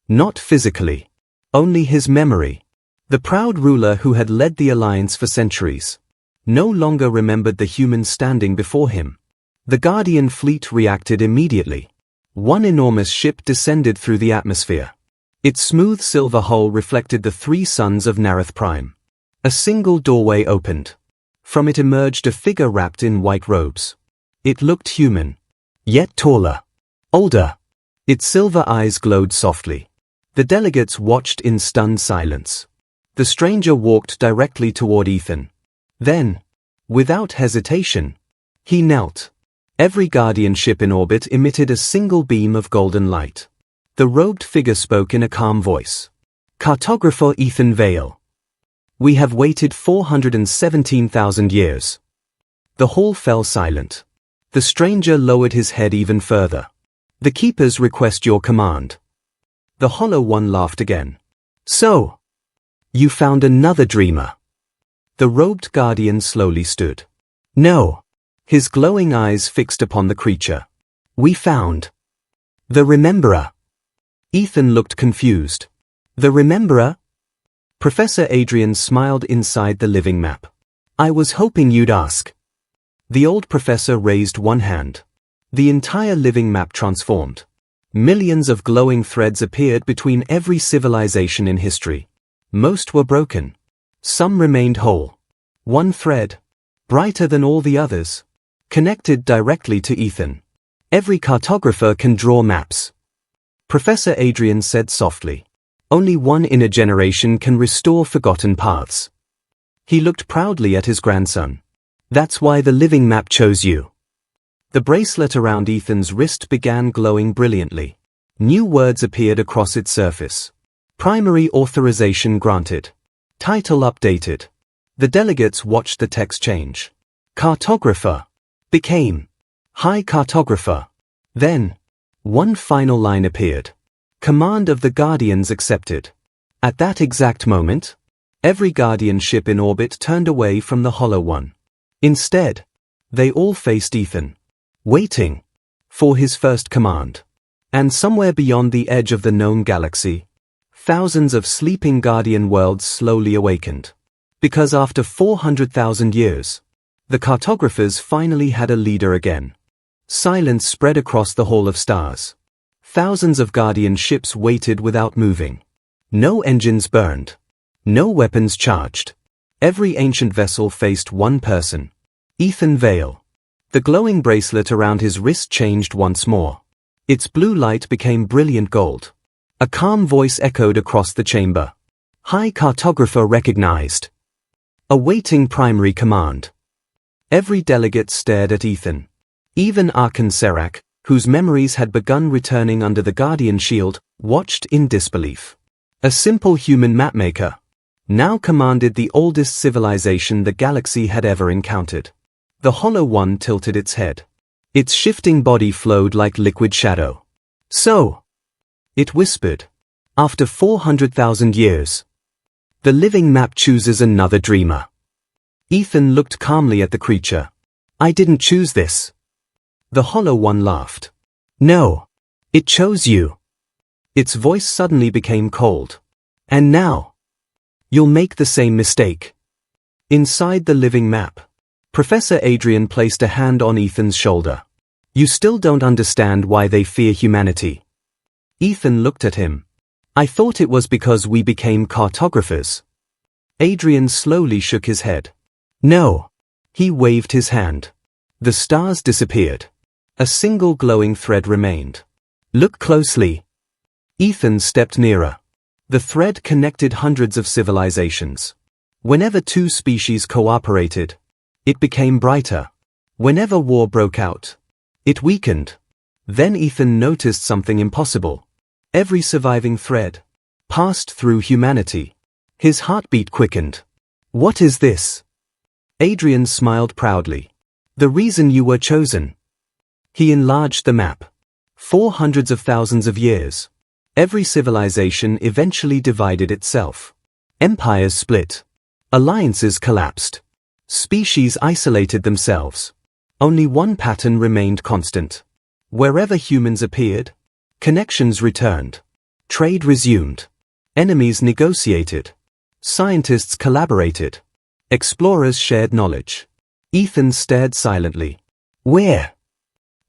Not physically. Only his memory. The proud ruler who had led the Alliance for centuries no longer remembered the humans standing before him. The Guardian fleet reacted immediately. One enormous ship descended through the atmosphere. Its smooth silver hull reflected the 3 suns of Nareth Prime. A single doorway opened. From it emerged a figure wrapped in white robes. It looked human, yet taller, older. Its silver eyes glowed softly. The delegates watched in stunned silence. The stranger walked directly toward Ethan. Then, without hesitation, he knelt. Every Guardian ship in orbit emitted a single beam of golden light. The robed figure spoke in a calm voice. Cartographer Ethan Vale. We have waited 417,000 years. The hall fell silent. The stranger lowered his head even further. The Keepers request your command. The Hollow One laughed again. So, you found another dreamer. The robed Guardian slowly stood. No. His glowing eyes fixed upon the creature. We found the Rememberer. Ethan looked confused. The Rememberer? Professor Adrian smiled inside the living map. I was hoping you'd ask. The old professor raised one hand. The entire living map transformed. Millions of glowing threads appeared between every civilization in history. Most were broken. Some remained whole. One thread, brighter than all the others, connected directly to Ethan. Every cartographer can draw maps. Professor Adrian said softly. Only one in a generation can restore forgotten paths. He looked proudly at his grandson. That's why the living map chose you. The bracelet around Ethan's wrist began glowing brilliantly. New words appeared across its surface. Primary authorization granted. Title updated. The delegates watched the text change. Cartographer became High Cartographer. Then, one final line appeared. Command of the Guardians accepted. At that exact moment, every Guardian ship in orbit turned away from the Hollow One. Instead, they all faced Ethan, waiting for his first command. And somewhere beyond the edge of the known galaxy, thousands of sleeping Guardian worlds slowly awakened. Because after 400,000 years, the cartographers finally had a leader again. Silence spread across the Hall of Stars. Thousands of Guardian ships waited without moving. No engines burned. No weapons charged. Every ancient vessel faced one person. Ethan Vale. The glowing bracelet around his wrist changed once more. Its blue light became brilliant gold. A calm voice echoed across the chamber. High Cartographer recognized. Awaiting primary command. Every delegate stared at Ethan. Even Arkansarak, whose memories had begun returning under the Guardian shield, watched in disbelief. A simple human mapmaker now commanded the oldest civilization the galaxy had ever encountered. The Hollow One tilted its head. Its shifting body flowed like liquid shadow. So, it whispered, after 400,000 years, the living map chooses another dreamer. Ethan looked calmly at the creature. I didn't choose this. The Hollow One laughed. No, it chose you. Its voice suddenly became cold. And now, you'll make the same mistake. Inside the living map, Professor Adrian placed a hand on Ethan's shoulder. You still don't understand why they fear humanity. Ethan looked at him. I thought it was because we became cartographers. Adrian slowly shook his head. No. He waved his hand. The stars disappeared. A single glowing thread remained. Look closely. Ethan stepped nearer. The thread connected hundreds of civilizations. Whenever two species cooperated, it became brighter. Whenever war broke out, it weakened. Then Ethan noticed something impossible. Every surviving thread passed through humanity. His heartbeat quickened. What is this? Adrian smiled proudly. The reason you were chosen. He enlarged the map. 400s of thousands of years. Every civilization eventually divided itself. Empires split. Alliances collapsed. Species isolated themselves. Only one pattern remained constant. Wherever humans appeared, connections returned. Trade resumed. Enemies negotiated. Scientists collaborated. Explorers shared knowledge. Ethan stared silently. Where?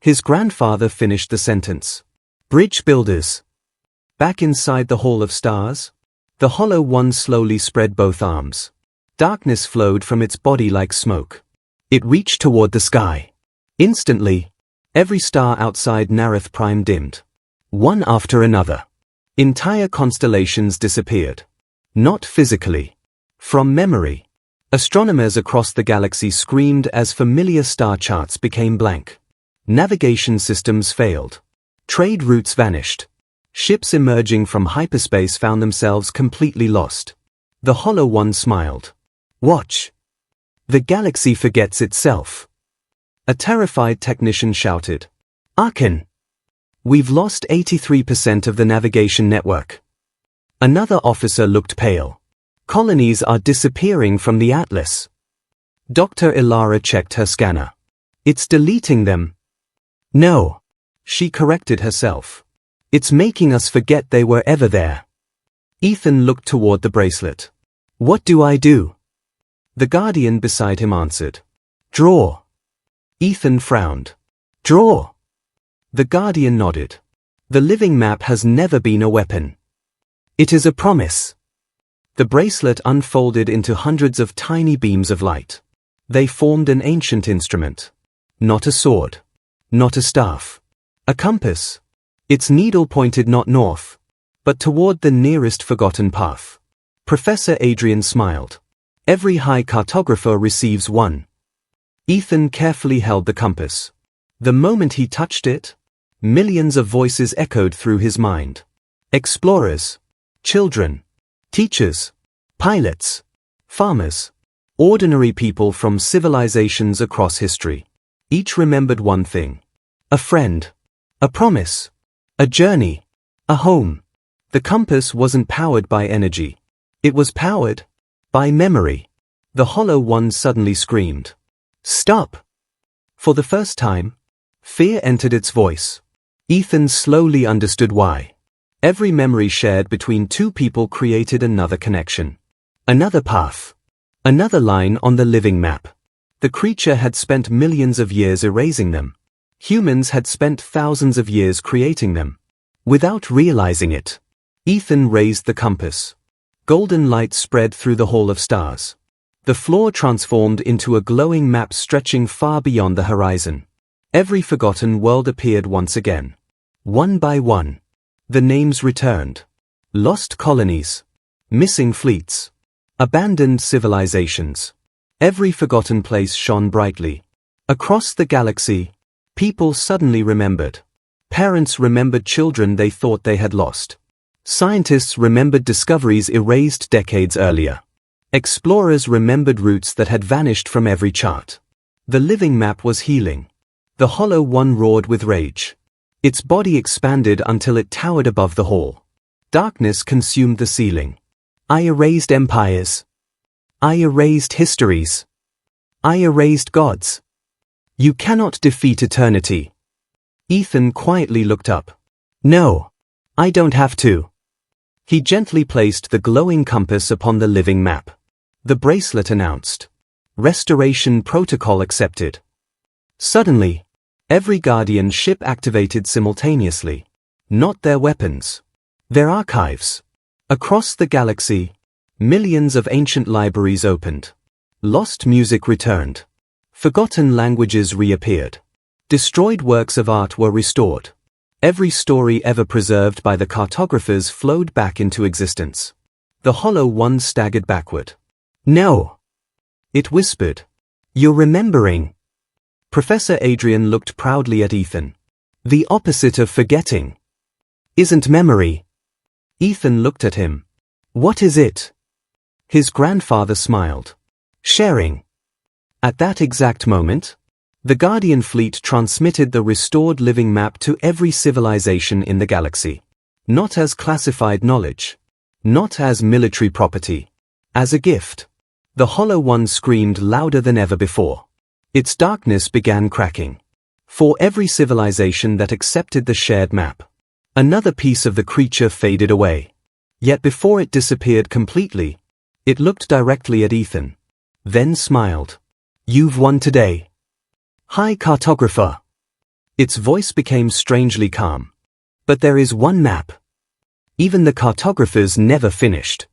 His grandfather finished the sentence. Bridge builders. Back inside the Hall of Stars, the Hollow One slowly spread both arms. Darkness flowed from its body like smoke. It reached toward the sky. Instantly, every star outside Nareth Prime dimmed. One after another. Entire constellations disappeared. Not physically. From memory. Astronomers across the galaxy screamed as familiar star charts became blank. Navigation systems failed. Trade routes vanished. Ships emerging from hyperspace found themselves completely lost. The Hollow One smiled. Watch. The galaxy forgets itself. A terrified technician shouted. Arkin. We've lost 83% of the navigation network. Another officer looked pale. Colonies are disappearing from the Atlas. Dr. Ilara checked her scanner. It's deleting them. No. She corrected herself. It's making us forget they were ever there. Ethan looked toward the bracelet. What do I do? The Guardian beside him answered. Draw. Ethan frowned. Draw. The Guardian nodded. The living map has never been a weapon. It is a promise. The bracelet unfolded into hundreds of tiny beams of light. They formed an ancient instrument. Not a sword. Not a staff. A compass. Its needle pointed not north, but toward the nearest forgotten path. Professor Adrian smiled. Every high cartographer receives one. Ethan carefully held the compass. The moment he touched it, millions of voices echoed through his mind. Explorers, children, teachers, pilots, farmers, ordinary people from civilizations across history. Each remembered one thing. A friend. A promise. A journey. A home. The compass wasn't powered by energy. It was powered by memory. The Hollow One suddenly screamed. Stop! For the first time, fear entered its voice. Ethan slowly understood why. Every memory shared between two people created another connection. Another path. Another line on the living map. The creature had spent millions of years erasing them. Humans had spent thousands of years creating them. Without realizing it, Ethan raised the compass. Golden light spread through the Hall of Stars. The floor transformed into a glowing map stretching far beyond the horizon. Every forgotten world appeared once again. One by one, the names returned. Lost colonies. Missing fleets. Abandoned civilizations. Every forgotten place shone brightly. Across the galaxy, people suddenly remembered. Parents remembered children they thought they had lost. Scientists remembered discoveries erased decades earlier. Explorers remembered routes that had vanished from every chart. The living map was healing. The Hollow One roared with rage. Its body expanded until it towered above the hall. Darkness consumed the ceiling. I erased empires. I erased histories. I erased gods. You cannot defeat eternity. Ethan quietly looked up. No, I don't have to. He gently placed the glowing compass upon the living map. The bracelet announced. Restoration protocol accepted. Suddenly, Every Guardian ship activated simultaneously. Not their weapons. Their archives. Across the galaxy, millions of ancient libraries opened. Lost music returned. Forgotten languages reappeared. Destroyed works of art were restored. Every story ever preserved by the cartographers flowed back into existence. The Hollow One staggered backward. No! It whispered. You're remembering. Professor Adrian looked proudly at Ethan. The opposite of forgetting. Isn't memory. Ethan looked at him. What is it? His grandfather smiled. Sharing. At that exact moment, the Guardian fleet transmitted the restored living map to every civilization in the galaxy. Not as classified knowledge. Not as military property. As a gift. The Hollow One screamed louder than ever before. Its darkness began cracking. For every civilization that accepted the shared map, another piece of the creature faded away. Yet before it disappeared completely, it looked directly at Ethan. Then smiled. You've won today. Hi, Cartographer. Its voice became strangely calm. But there is one map. Even the cartographers never finished.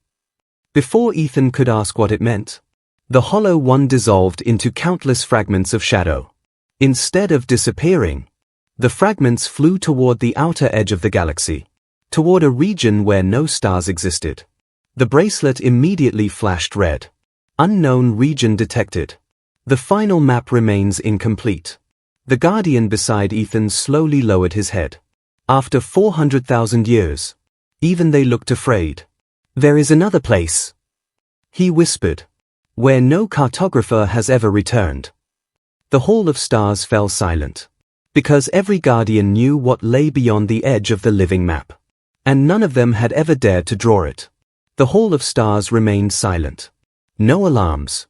Before Ethan could ask what it meant, the Hollow One dissolved into countless fragments of shadow. Instead of disappearing, the fragments flew toward the outer edge of the galaxy, toward a region where no stars existed. The bracelet immediately flashed red. Unknown region detected. The final map remains incomplete. The Guardian beside Ethan slowly lowered his head. After 400,000 years, even they looked afraid. There is another place, he whispered, where no cartographer has ever returned. The Hall of Stars fell silent, because every Guardian knew what lay beyond the edge of the living map, and none of them had ever dared to draw it. The Hall of Stars remained silent. No alarms,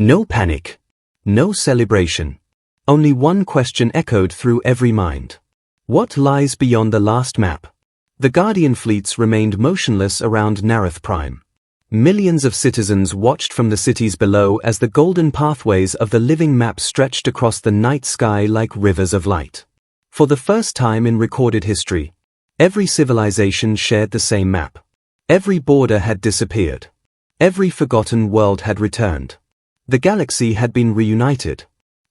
no panic, no celebration. Only one question echoed through every mind. What lies beyond the last map? The Guardian fleets remained motionless around Nareth Prime. Millions of citizens watched from the cities below as the golden pathways of the living map stretched across the night sky like rivers of light. For the first time in recorded history, every civilization shared the same map. Every border had disappeared. Every forgotten world had returned. The galaxy had been reunited.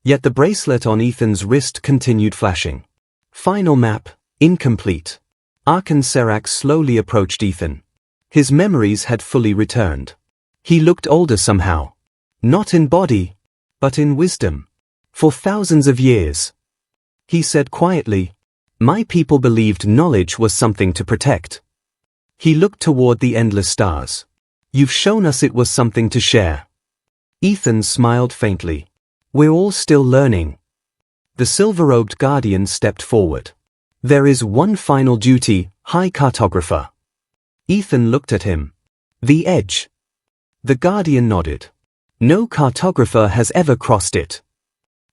Yet the bracelet on Ethan's wrist continued flashing. Final map, incomplete. Arkan Serak slowly approached Ethan. His memories had fully returned. He looked older somehow. Not in body, but in wisdom. For thousands of years, he said quietly, my people believed knowledge was something to protect. He looked toward the endless stars. You've shown us it was something to share. Ethan smiled faintly. We're all still learning. The silver-robed Guardian stepped forward. There is one final duty, High Cartographer. Ethan looked at him. The edge. The Guardian nodded. No cartographer has ever crossed it.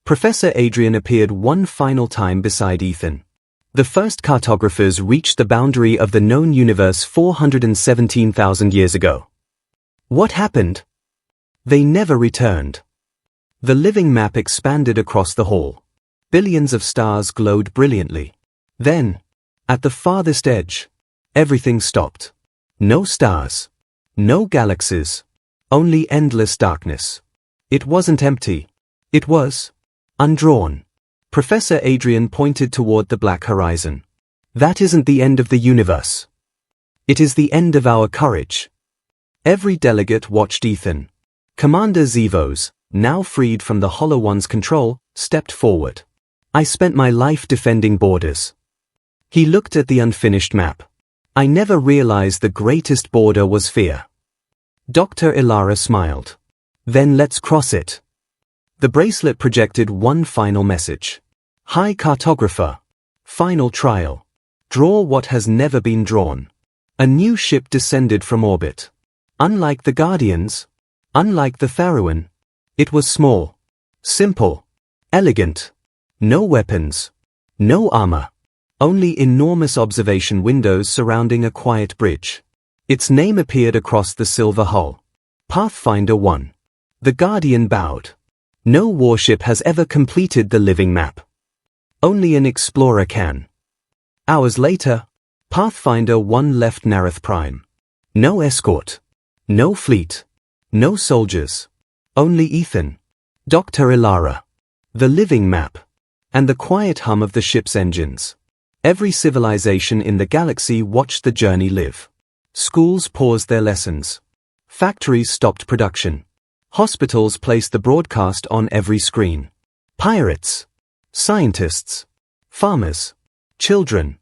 Professor Adrian appeared one final time beside Ethan. The first cartographers reached the boundary of the known universe 417,000 years ago. What happened? They never returned. The living map expanded across the hall. Billions of stars glowed brilliantly. Then, at the farthest edge, everything stopped. No stars. No galaxies. Only endless darkness. It wasn't empty. It was undrawn. Professor Adrian pointed toward the black horizon. That isn't the end of the universe. It is the end of our courage. Every delegate watched Ethan. Commander Zevos, now freed from the Hollow One's control, stepped forward. I spent my life defending borders. He looked at the unfinished map. I never realized the greatest border was fear. Dr. Ilara smiled. Then let's cross it. The bracelet projected one final message. High Cartographer. Final trial. Draw what has never been drawn. A new ship descended from orbit. Unlike the Guardians, unlike the Tharuan, it was small, simple, elegant. No weapons. No armor. Only enormous observation windows surrounding a quiet bridge. Its name appeared across the silver hull. Pathfinder 1. The Guardian bowed. No warship has ever completed the living map. Only an explorer can. Hours later, Pathfinder 1 left Nareth Prime. No escort. No fleet. No soldiers. Only Ethan, Dr. Ilara, the living map, and the quiet hum of the ship's engines. Every civilization in the galaxy watched the journey live. Schools paused their lessons. Factories stopped production. Hospitals placed the broadcast on every screen. Pirates, scientists, farmers, children,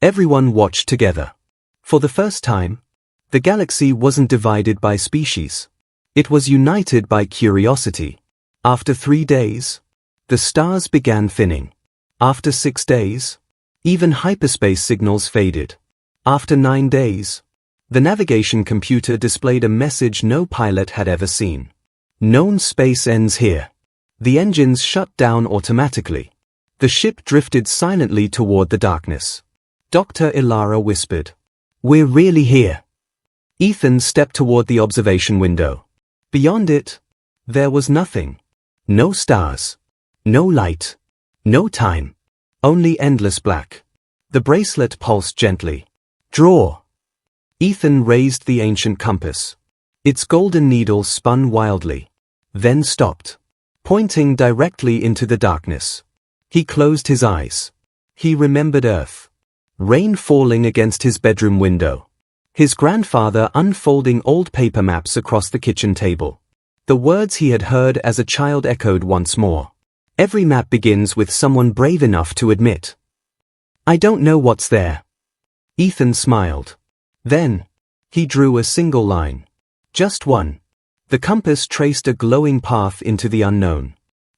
everyone watched together. For the first time, the galaxy wasn't divided by species. It was united by curiosity. After 3 days, the stars began thinning. After 6 days, even hyperspace signals faded. After 9 days, the navigation computer displayed a message no pilot had ever seen. Known space ends here. The engines shut down automatically. The ship drifted silently toward the darkness. Dr. Ilara whispered, "We're really here." Ethan stepped toward the observation window. Beyond it, there was nothing. No stars. No light. No time. Only endless black. The bracelet pulsed gently. "Draw." Ethan raised the ancient compass. Its golden needle spun wildly, then stopped, pointing directly into the darkness. He closed his eyes. He remembered Earth. Rain falling against his bedroom window. His grandfather unfolding old paper maps across the kitchen table. The words he had heard as a child echoed once more. Every map begins with someone brave enough to admit, "I don't know what's there." Ethan smiled. Then, he drew a single line. Just one. The compass traced a glowing path into the unknown.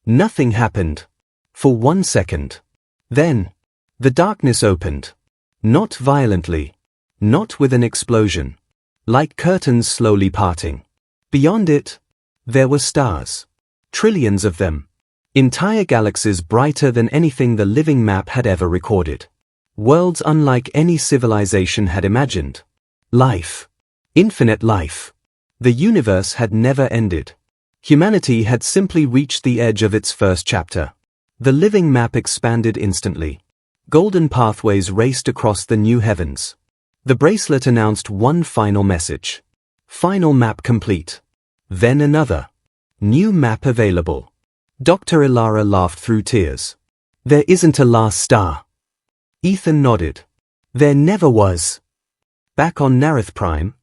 Nothing happened. For 1 second. Then, the darkness opened. Not violently. Not with an explosion. Like curtains slowly parting. Beyond it, there were stars. Trillions of them. Entire galaxies brighter than anything the living map had ever recorded. Worlds unlike any civilization had imagined. Life. Infinite life. The universe had never ended. Humanity had simply reached the edge of its first chapter. The living map expanded instantly. Golden pathways raced across the new heavens. The bracelet announced one final message. Final map complete. Then another. New map available. Dr. Ilara laughed through tears. "There isn't a last star." Ethan nodded. "There never was." Back on Nareth Prime,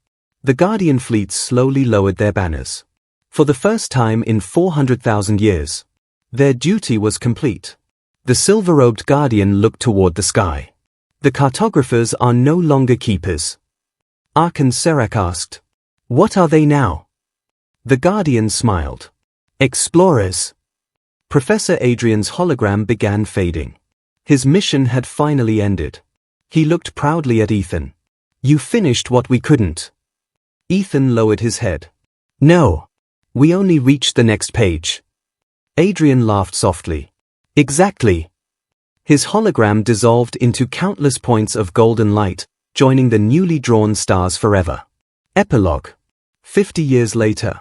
the Guardian fleets slowly lowered their banners. For the first time in 400,000 years, their duty was complete. The silver-robed Guardian looked toward the sky. "The cartographers are no longer keepers." Arkan Serak asked, "What are they now?" The Guardian smiled. "Explorers." Professor Adrian's hologram began fading. His mission had finally ended. He looked proudly at Ethan. "You finished what we couldn't." Ethan lowered his head. "No. We only reached the next page." Adrian laughed softly. "Exactly." His hologram dissolved into countless points of golden light, joining the newly drawn stars forever. Epilogue. 50 years later,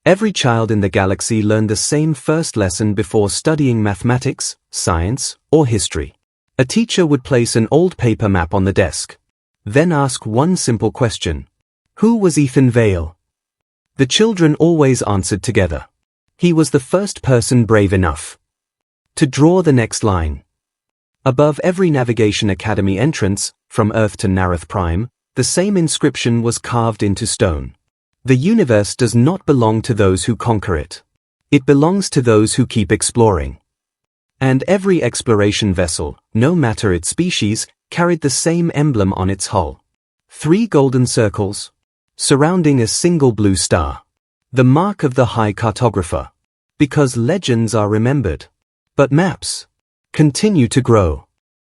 every child in the galaxy learned the same first lesson before studying mathematics, science, or history. A teacher would place an old paper map on the desk. Then ask one simple question. Who was Ethan Vale? The children always answered together. He was the first person brave enough to draw the next line. Above every Navigation Academy entrance, from Earth to Nareth Prime, the same inscription was carved into stone. The universe does not belong to those who conquer it. It belongs to those who keep exploring. And every exploration vessel, no matter its species, carried the same emblem on its hull. 3 golden circles, surrounding a single blue star. The mark of the High Cartographer. Because legends are remembered. But maps continue to grow.